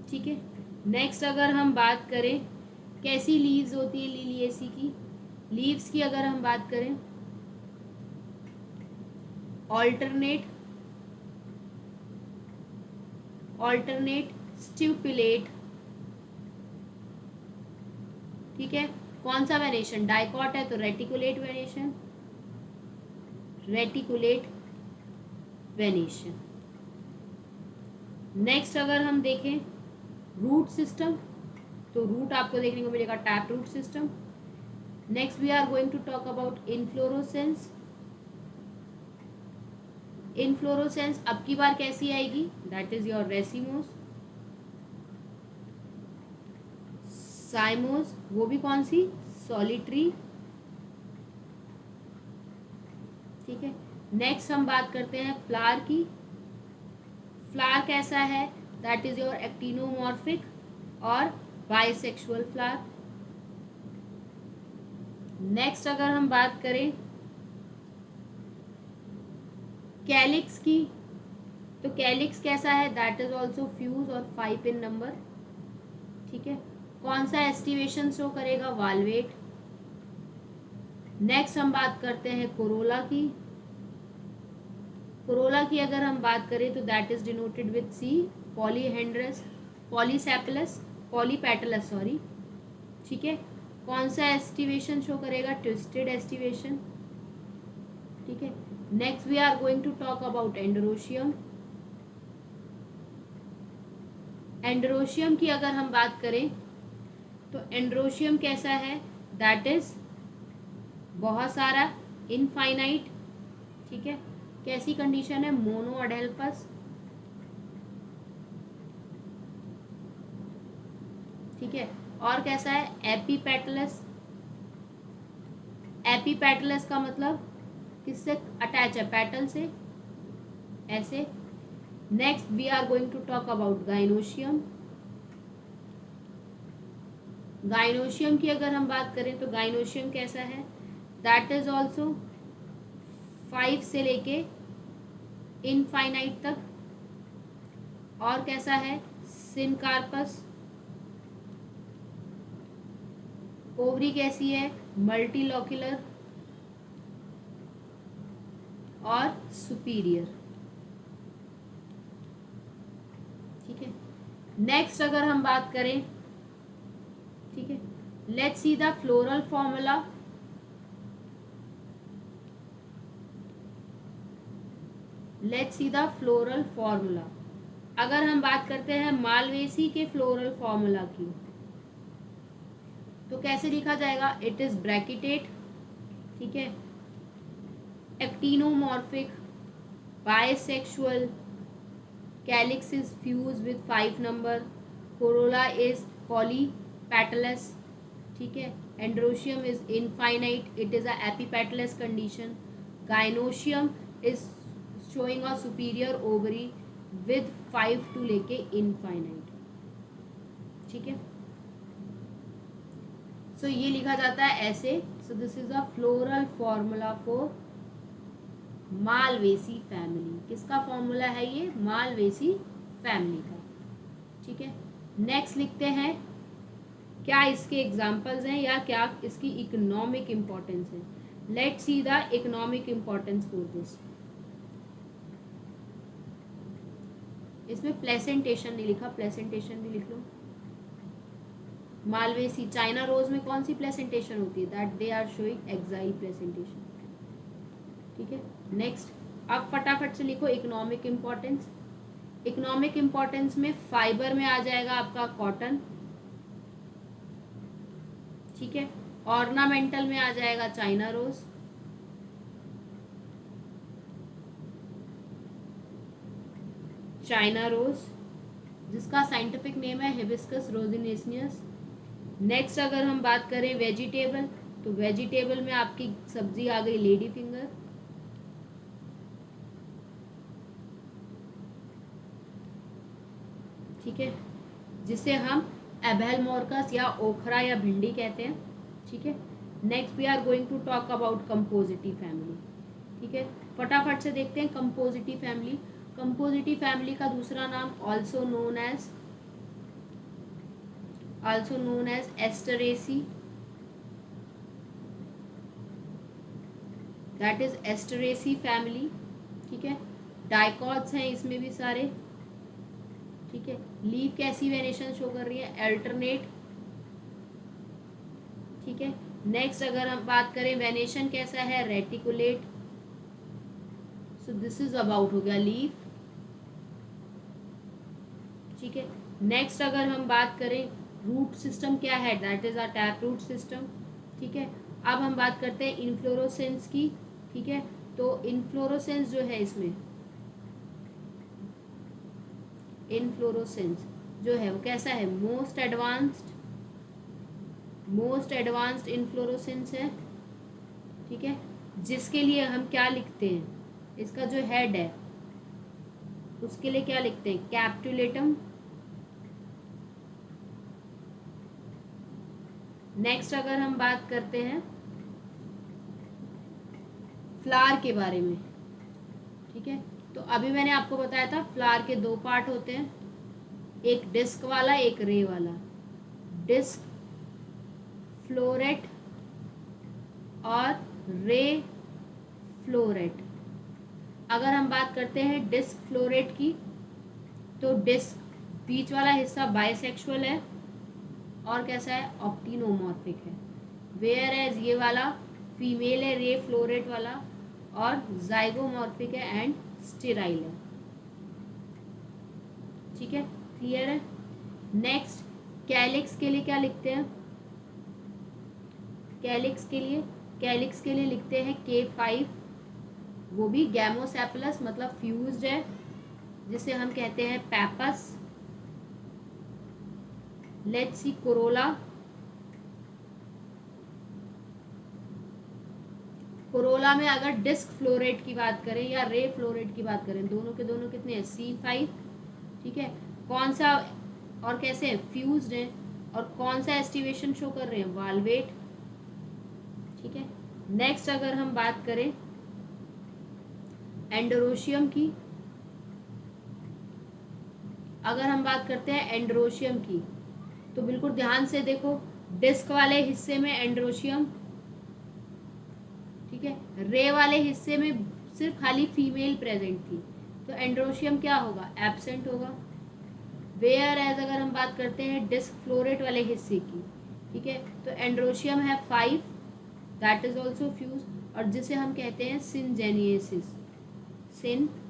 ठीक है। नेक्स्ट अगर हम बात करें कैसी लीव्स होती है लिलिएसी की, लीव्स की अगर हम बात करें ऑल्टरनेट स्टिपुलेट, ठीक है। कौन सा वेनेशन, डाइकॉट है तो रेटिकुलेट वेनेशन। नेक्स्ट अगर हम देखें रूट सिस्टम, तो रूट आपको देखने को मिलेगा tap root system. Next we are going to talk about inflorescence. Inflorescence अब की बार कैसी आएगी, that is your racemose, cymose, वो भी कौन सी, सॉलिटरी, ठीक है। नेक्स्ट हम बात करते हैं फ्लावर की। फ्लावर कैसा है, दैट इज योर एक्टिनोमॉर्फिक और बाइसेक्सुअल फ्लावर। नेक्स्ट अगर हम बात करें कैलिक्स की, तो कैलिक्स कैसा है, दैट इज ऑल्सो फ्यूज और 5 इन नंबर, ठीक है। कौन सा एस्टिवेशन शो करेगा, वाल्वेट। नेक्स्ट हम बात करते हैं कोरोला की। कोरोला की अगर हम बात करें तो that is denoted with C, polyandrous, polypetalous sorry, ठीक है। कौन सा एस्टिवेशन शो करेगा, ट्विस्टेड एस्टिवेशन, ठीक है। Next we are going to talk about androecium. Androecium की अगर हम बात करें तो एंड्रोशियम कैसा है, दैट इज बहुत सारा, इनफाइनाइट, ठीक है। कैसी कंडीशन है, मोनो अडेल्फस, ठीक है। और कैसा है, एपीपेटलस। एपीपेटलस का मतलब किससे अटैच है, पेटल से, ऐसे। Next we are going to talk about gynoecium. की अगर हम बात करें तो गाइनोशियम कैसा है, दैट इज ऑल्सो 5 से लेके इनफाइनाइट तक। और कैसा है, सिनकार्पस। ओवरी कैसी है, मल्टीलॉक्यूलर और सुपीरियर। ठीक है, नेक्स्ट अगर हम बात करें, ठीक है, let's see the floral formula. Let's see the floral formula. अगर हम बात करते हैं मालवेसी के फ्लोरल फॉर्मूला की, तो कैसे लिखा जाएगा, इट इज ब्रैकेटेड, ठीक है, actinomorphic, bisexual, calyx is fuse with 5 number, corolla is polypetalous, ठीक है, androecium is infinite, it is a epipetalous condition, gynoecium is showing a superior ovary with 5 to लेके इनफाइनाइट। ठीक है, सो ये लिखा जाता है ऐसे। So this is a floral formula for malvaceae family. किसका फॉर्मूला है ये, मालवेसी फैमिली का। ठीक है, नेक्स्ट लिखते हैं क्या इसके एग्जाम्पल्स हैं या क्या इसकी इकोनॉमिक इम्पोर्टेंस है। Let's see the economic importance for this. इसमें प्लेसेंटेशन नहीं लिखा, प्लेसेंटेशन भी लिख लो। मालवेसी, चाइना रोज में कौन सी प्लेसेंटेशन होती है, that they are showing axile placentation. ठीक है, नेक्स्ट अब फटाफट से लिखो इकोनॉमिक इम्पोर्टेंस। इकोनॉमिक इम्पोर्टेंस में फाइबर में आ जाएगा आपका कॉटन, ठीक है, ऑर्नामेंटल में आ जाएगा चाइना रोज, चाइना रोज जिसका साइंटिफिक नेम है हिबिस्कस रोजिनेसियस। नेक्स्ट अगर हम बात करें वेजिटेबल, तो वेजिटेबल में आपकी सब्जी आ गई लेडी फिंगर, ठीक है, जिसे हम एबेलमोरकस या ओखरा या भिंडी कहते हैं। ठीक है, next we are going to talk about compositae family. ठीक है, फटाफट से देखते हैं कंपोजिटिव फैमिली। कंपोजिटिव फैमिली का दूसरा नाम also known as asteraceae, that is asteraceae family. ठीक है, डाइकॉट्स हैं इसमें भी सारे। ठीक है, लीव कैसी वेनेशन शो कर रही है, अल्टरनेट। ठीक है, नेक्स्ट अगर हम बात करें वेनेशन कैसा है, reticulate. So this is about हो गया लीव। ठीक है, नेक्स्ट अगर हम बात करें रूट सिस्टम क्या है, that is a tap root system. ठीक है, अब हम बात करते हैं इन्फ्लोरोसेंस की। ठीक है, तो इन्फ्लोरोसेंस जो है इसमें, इन्फ्लोरोसेंस जो है वो कैसा है, मोस्ट एडवांस्ड इन्फ्लोरोसेंस है। ठीक है, जिसके लिए हम क्या लिखते हैं, इसका जो हेड है उसके लिए क्या लिखते हैं, कैप्टुलेटम। नेक्स्ट अगर हम बात करते हैं फ्लावर के बारे में। ठीक है, तो अभी मैंने आपको बताया था फ्लावर के 2 पार्ट होते हैं, एक डिस्क वाला एक रे वाला। डिस्क फ्लोरेट और रे फ्लोरेट। अगर हम बात करते हैं डिस्क फ्लोरेट की, तो डिस्क बीच वाला हिस्सा बाइसेक्सुअल है और कैसा है, ऑक्टिनोमॉर्फिक है। वेयर एज ये वाला फीमेल है, रे फ्लोरेट वाला, और जाइगोमॉर्फिक है एंड स्टेराइल है। ठीक है, क्लियर है। नेक्स्ट कैलिक्स के लिए क्या लिखते हैं, कैलिक्स के लिए लिखते हैं K5, वो भी गैमोसेपलस मतलब फ्यूज्ड है, जिसे हम कहते हैं pappus. Let's see corolla. Corolla में अगर डिस्क फ्लोरेट की बात करें या रे फ्लोरेट की बात करें, दोनों के दोनों कितने हैं, C5। ठीक है, कौन सा और कैसे है, फ्यूज्ड है, और कौन सा एस्टिवेशन शो कर रहे हैं, वाल्वेट। ठीक है, नेक्स्ट अगर हम बात करें एंडरोशियम की, अगर हम बात करते हैं एंडरोशियम की तो बिल्कुल ध्यान से देखो, डिस्क वाले हिस्से में एंडरोशियम, ठीक है, रे वाले हिस्से में सिर्फ खाली फीमेल प्रेजेंट थी, तो एंड्रोशियम क्या होगा, एब्सेंट होगा। वेयर एज अगर हम बात करते हैं डिस्क फ्लोरेट वाले हिस्से की, ठीक है, तो एंड्रोशियम है 5, दैट इज ऑल्सो फ्यूज, और जिसे हम कहते हैं सिनजेनियसिस, सिनजेनिसियोसिस,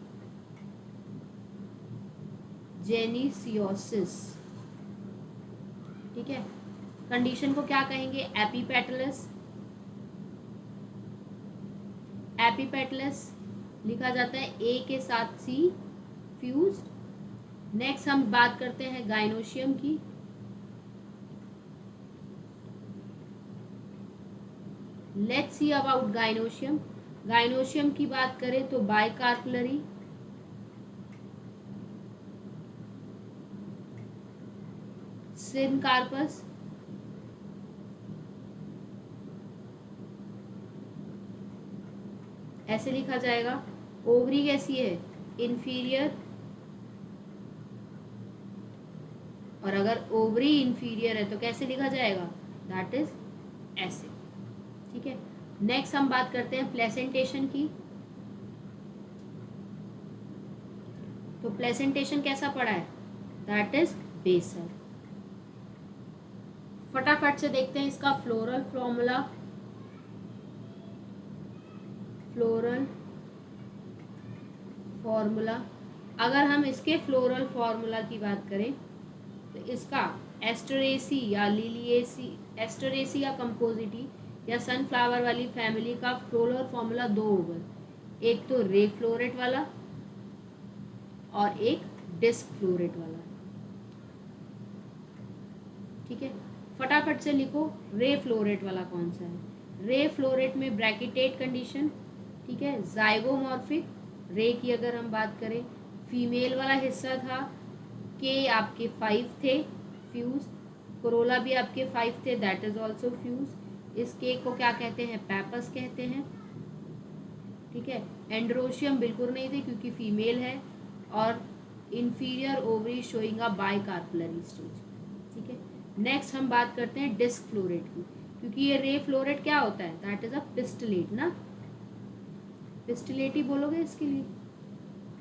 ठीक है। कंडीशन को क्या कहेंगे, एपीपेटलस, एपीपेटलस लिखा जाता है ए के साथ सी, फ्यूज्ड। नेक्स्ट हम बात करते हैं गाइनोशियम की, let's see about gynoecium. Gynoecium की बात करें तो बाइकार्पलरी, सिनकार्पस, ऐसे लिखा जाएगा। ओवरी कैसी है, इंफीरियर, और अगर ओवरी इंफीरियर है तो कैसे लिखा जाएगा, दैट इज ऐसे, ठीक है। नेक्स्ट हम बात करते हैं प्लेसेंटेशन की, तो प्लेसेंटेशन कैसा पड़ा है, दैट इज बेसल। फटाफट से देखते हैं इसका फ्लोरल फॉर्मूला, फ्लोरल फॉर्मूला, अगर हम इसके फ्लोरल फॉर्मूला की बात करें तो इसका एस्टरेसी या लिलिएसी, एस्टरेसी या कंपोजिटी या सनफ्लावर वाली फैमिली का फ्लोरल फॉर्मूला दो होगा, एक तो रे फ्लोरेट वाला और एक डिस्क फ्लोरेट वाला, ठीक है। फटाफट से लिखो रे फ्लोरेट वाला कौन सा है। रे फ्लोरेट में ब्रैकेटेड कंडीशन, ठीक है, जाइगोमॉर्फिक, रे की अगर हम बात करें फीमेल वाला हिस्सा था, के आपके 5 थे फ्यूज, कोरोला भी आपके 5 थे, दैट इज ऑल्सो फ्यूज। इस केक को क्या कहते हैं, पैपस कहते हैं, ठीक है। एंड्रोशियम बिल्कुल नहीं थे क्योंकि फीमेल है, और inferior ovary showing a bicarpellary stage, ठीक है। नेक्स्ट हम बात करते हैं डिस्क फ्लोरेट की, क्योंकि ये रे फ्लोरेट क्या होता है, दैट इज अ पिस्टलेट ना, पिस्टलेट ही बोलोगे इसके लिए।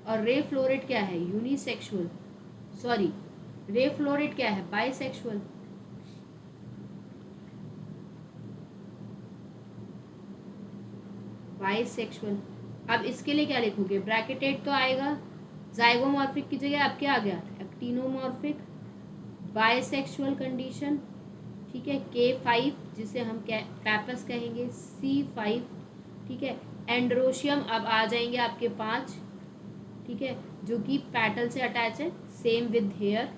और रे फ्लोरेट क्या है, यूनिसेक्सुअल, सॉरी, रे फ्लोरेट क्या है, बाइसेक्सुअल, बाइसेक्सुअल। अब इसके लिए क्या लिखोगे, ब्रैकेटेड तो आएगा, जाइगोमॉर्फिक की जगह अब क्या आ गया, एक्टिनोमॉर्फिक, बाइसेक्सुअल कंडीशन, ठीक है, K5 जिसे हम पैपस कहेंगे, C5, ठीक है। एंड्रोशियम अब आ जाएंगे आपके 5, ठीक है, जो कि पैटल से अटैच है, same with hair.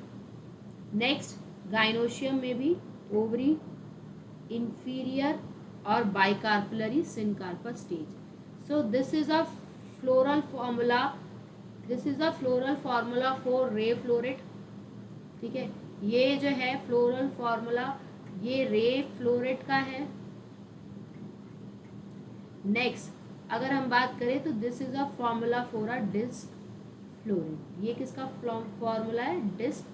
Next gynoecium में भी ओवरी, इंफीरियर और bicarpellary syncarpous stage. So this is a floral formula, this is a floral formula for ray floret, ठीक है। ये जो है फ्लोरल फॉर्मूला ये रे फ्लोरेट का है। नेक्स्ट अगर हम बात करें तो this is a formula for a disc floret, ये किसका फॉर्मूला है, डिस्क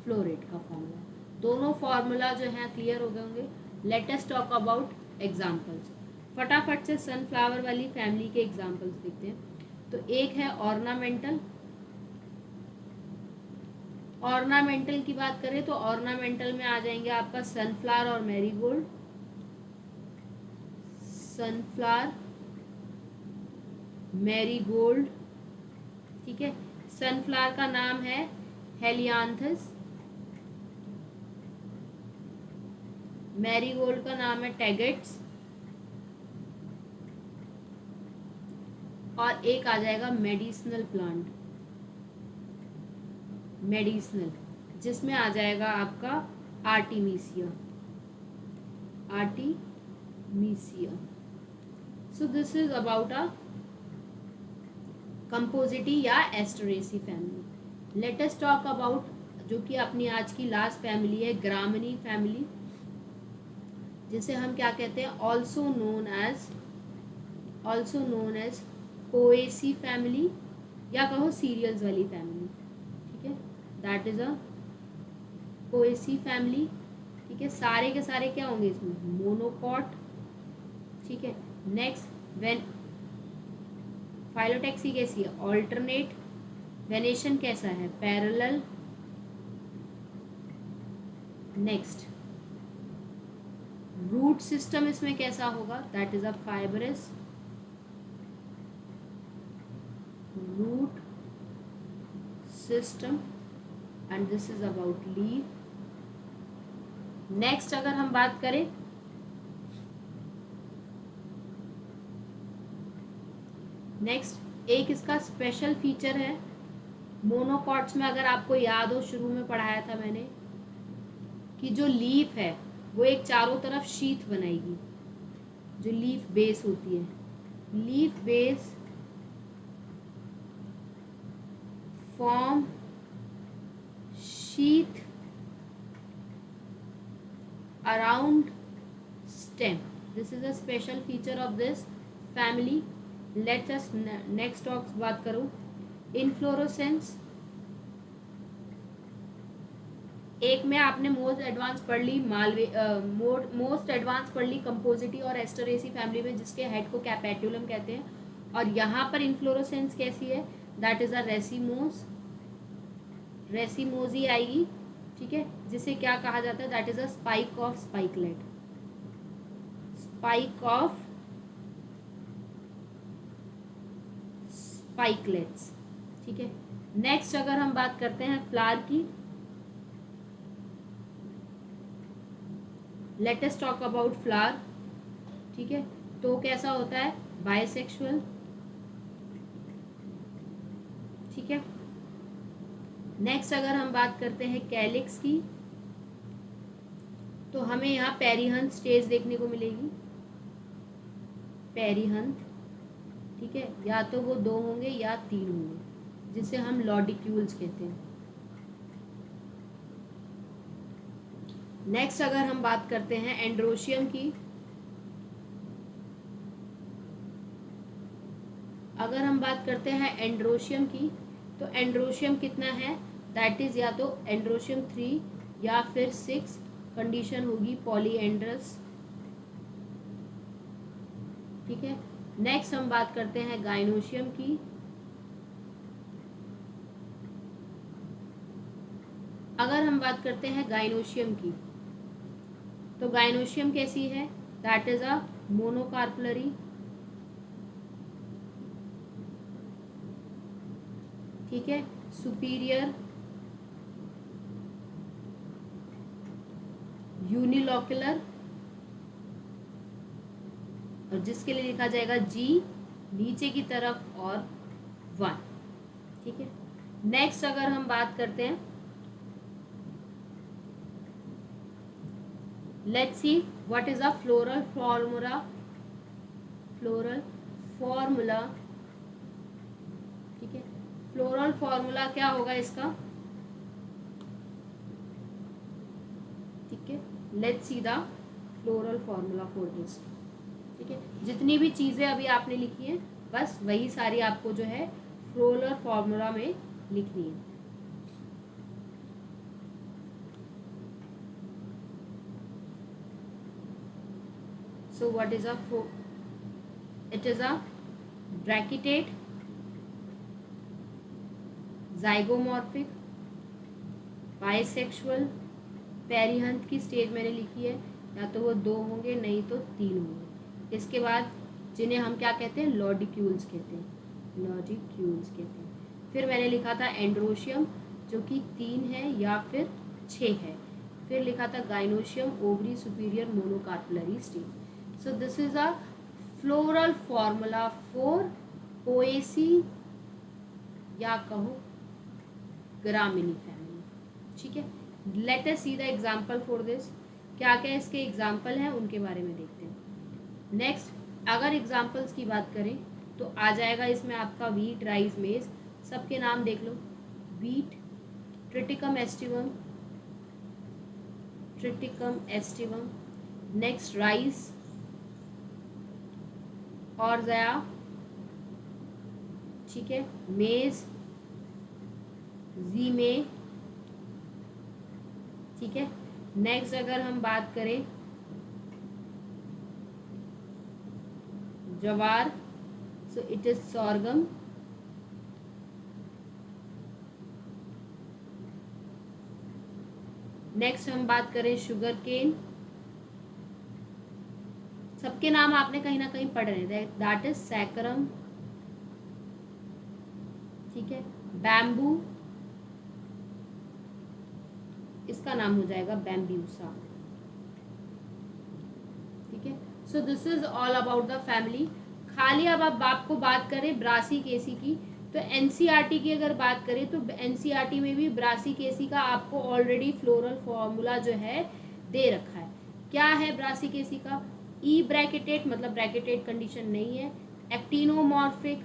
फ्लोरेट का फॉर्मूला। दोनों फॉर्मूला जो है क्लियर हो गए होंगे। Let us talk about examples. फटाफट से सनफ्लावर वाली फैमिली के एग्जांपल्स देखते हैं। तो एक है ऑर्नामेंटल, ऑर्नामेंटल की बात करें तो ऑर्नामेंटल में आ जाएंगे आपका सनफ्लावर और मैरीगोल्ड, सनफ्लावर, मैरीगोल्ड, ठीक है। सनफ्लावर का नाम है हेलियांथस, मैरीगोल्ड का नाम है टैगेट्स, और एक आ जाएगा मेडिसिनल प्लांट, मेडिसिनल, जिसमें आ जाएगा आपका artemisia, artemisia. So this is about a compositae या asteraceae family. Let us talk about जो कि अपनी आज की लास्ट फैमिली है, ग्रामनी फैमिली, जिसे हम क्या कहते हैं, also known as poaceae family या कहो सीरियल्स वाली फैमिली, ठीक है, that is a poaceae family, ठीक है। सारे के सारे क्या होंगे इसमें, मोनोकॉट, ठीक है। नेक्स्ट वेन फाइलोटैक्सी कैसी है, ऑल्टरनेट। वेनेशन कैसा है, पैरेलल। नेक्स्ट रूट सिस्टम इसमें कैसा होगा, that is a fibrous root system and this is about leaf. Next अगर हम बात करें नेक्स्ट एक इसका स्पेशल फीचर है मोनोकॉट्स में, अगर आपको याद हो शुरू में पढ़ाया था मैंने कि जो लीफ है वो एक चारों तरफ शीथ बनाएगी, जो लीफ बेस होती है, leaf base form sheath around stem. This is a special feature of this family. Let us next talk बात करूँ इनफ्लोरोसेंस। एक में आपने मोस्ट एडवांस पढ़ ली मालवे मोस्ट एडवांस पढ़ ली कंपोजिटी और एस्टरेसी फैमिली में, जिसके हेड को कैपेट्युलम कहते हैं। और यहाँ पर इनफ्लोरोसेंस कैसी है, दैट इज अ रेसिमोस, रेसिमोजी आएगी, ठीक है, जिसे क्या कहा जाता है, that is a spike of spikelet, spike of spikelets, ठीक है। नेक्स्ट अगर हम बात करते हैं फ्लावर की, let us talk about flower, ठीक है। तो कैसा होता है, बाइसेक्सुअल, ठीक है। नेक्स्ट अगर हम बात करते हैं कैलिक्स की, तो हमें यहाँ पेरिहंथ स्टेज देखने को मिलेगी, पेरिहंथ, ठीक है, या तो वो 2 होंगे या 3 होंगे, जिसे हम लॉडिक्यूल्स कहते हैं। नेक्स्ट अगर हम बात करते हैं एंड्रोशियम की, अगर हम बात करते हैं एंड्रोशियम की, तो एंड्रोशियम कितना है, दैट इज या तो एंड्रोशियम 3 या फिर 6, कंडीशन होगी पॉलीएंड्रस, ठीक है। नेक्स्ट हम बात करते हैं गाइनोशियम की, अगर हम बात करते हैं गाइनोशियम की, तो गाइनोशियम कैसी है, दैट इज अ मोनोकार्पलरी, ठीक है, सुपीरियर यूनिलोक्युलर, और जिसके लिए लिखा जाएगा जी नीचे की तरफ और 1, ठीक है। नेक्स्ट अगर हम बात करते हैं, let's see what is a floral formula, floral formula, ठीक है। फ्लोरल फॉर्मूला क्या होगा इसका, ठीक है, let's see the floral formula for this, ठीक है। जितनी भी चीज़ें अभी आपने लिखी हैं बस वही सारी आपको जो है फ्लोरल फॉर्मूला में लिखनी है। So what is it is a bracketed zygomorphic bisexual, perianth की स्टेज मैंने लिखी है, या तो वो 2 होंगे नहीं तो 3 होंगे। इसके बाद जिन्हें हम क्या कहते हैं, लॉडिक्यूल्स कहते हैं, लॉडिक्यूल्स कहते हैं। फिर मैंने लिखा था एंड्रोशियम जो कि 3 है या फिर 6 है। फिर लिखा था gynoecium ovary superior monocarpellary stage. So this is a floral formula for Poaceae या कहो ग्रामिनी फैमिली, ठीक है। Let us see the example for this, क्या क्या इसके एग्जाम्पल हैं उनके बारे में देखते हैं। नेक्स्ट अगर एग्जाम्पल्स की बात करें तो आ जाएगा इसमें आपका वीट, राइस, मेज, सबके नाम देख लो। Wheat triticum aestivum, triticum aestivum. Next rice, oryza, ठीक है, मेज, ज़ीमे, ठीक है। नेक्स्ट अगर हम बात करें जवार, सो इट इज sorghum। नेक्स्ट हम बात करें शुगर केन, सबके नाम आपने कहीं ना कहीं पढ़ रहे हैं, दैट इज सैकरम, ठीक है। बैम्बू, इसका नाम हो जाएगा बैम्ब्यूसा, ठीक है। So this is all about the family. खाली अब आप आपको बात करें ब्रासिकेसी की, तो एनसीईआरटी की अगर बात करें तो एनसीईआरटी में भी ब्रासिकेसी का आपको ऑलरेडी फ्लोरल फॉर्मूला जो है दे रखा है। क्या है ब्रासिकेसी का? ई ब्रैकेटेड, मतलब ब्रैकेटेड कंडीशन नहीं है, actinomorphic,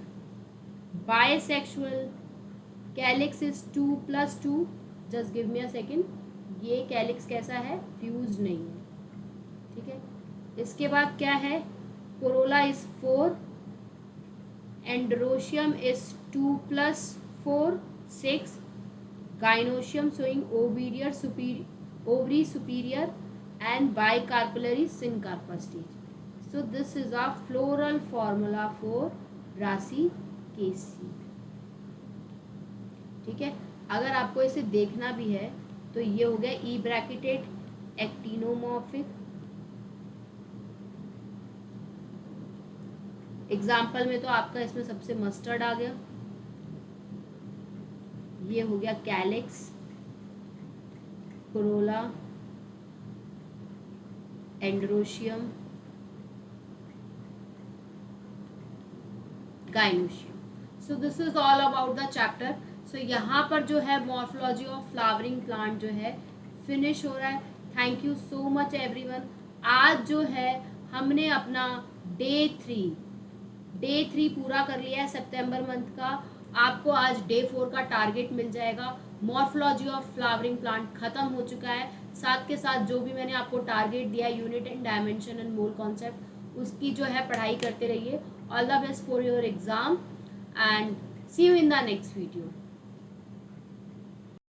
bisexual, calyx is 2+2, just give me a second, ये कैलिक्स कैसा है? फ्यूज नहीं है, ठीक है। इसके बाद क्या है? Corolla is 4, androecium is 2+4, 6, gynoecium showing ovary superior and bicarpellary syncarpa stage. So this is a floral formula for Brassicaceae, ठीक है। अगर आपको इसे देखना भी है तो ये हो गया ई ब्रैकेटेड, एक्टिनोमॉर्फिक, एग्जाम्पल में तो आपका इसमें सबसे मस्टर्ड आ गया, ये हो गया calyx, corolla, androecium, gynoecium. So this is all about the chapter. So यहाँ पर जो है मॉर्फोलॉजी ऑफ फ्लावरिंग प्लांट जो है फिनिश हो रहा है। Thank you so much everyone. आज जो है हमने अपना डे थ्री पूरा कर लिया है सितंबर मंथ का। आपको आज डे 4 का टारगेट मिल जाएगा। मॉर्फोलॉजी ऑफ फ्लावरिंग प्लांट खत्म हो चुका है। साथ के साथ जो भी मैंने आपको टारगेट दिया है, unit and dimension and mole concept, उसकी जो है पढ़ाई करते रहिए। All the best for your exam and see you in the next video.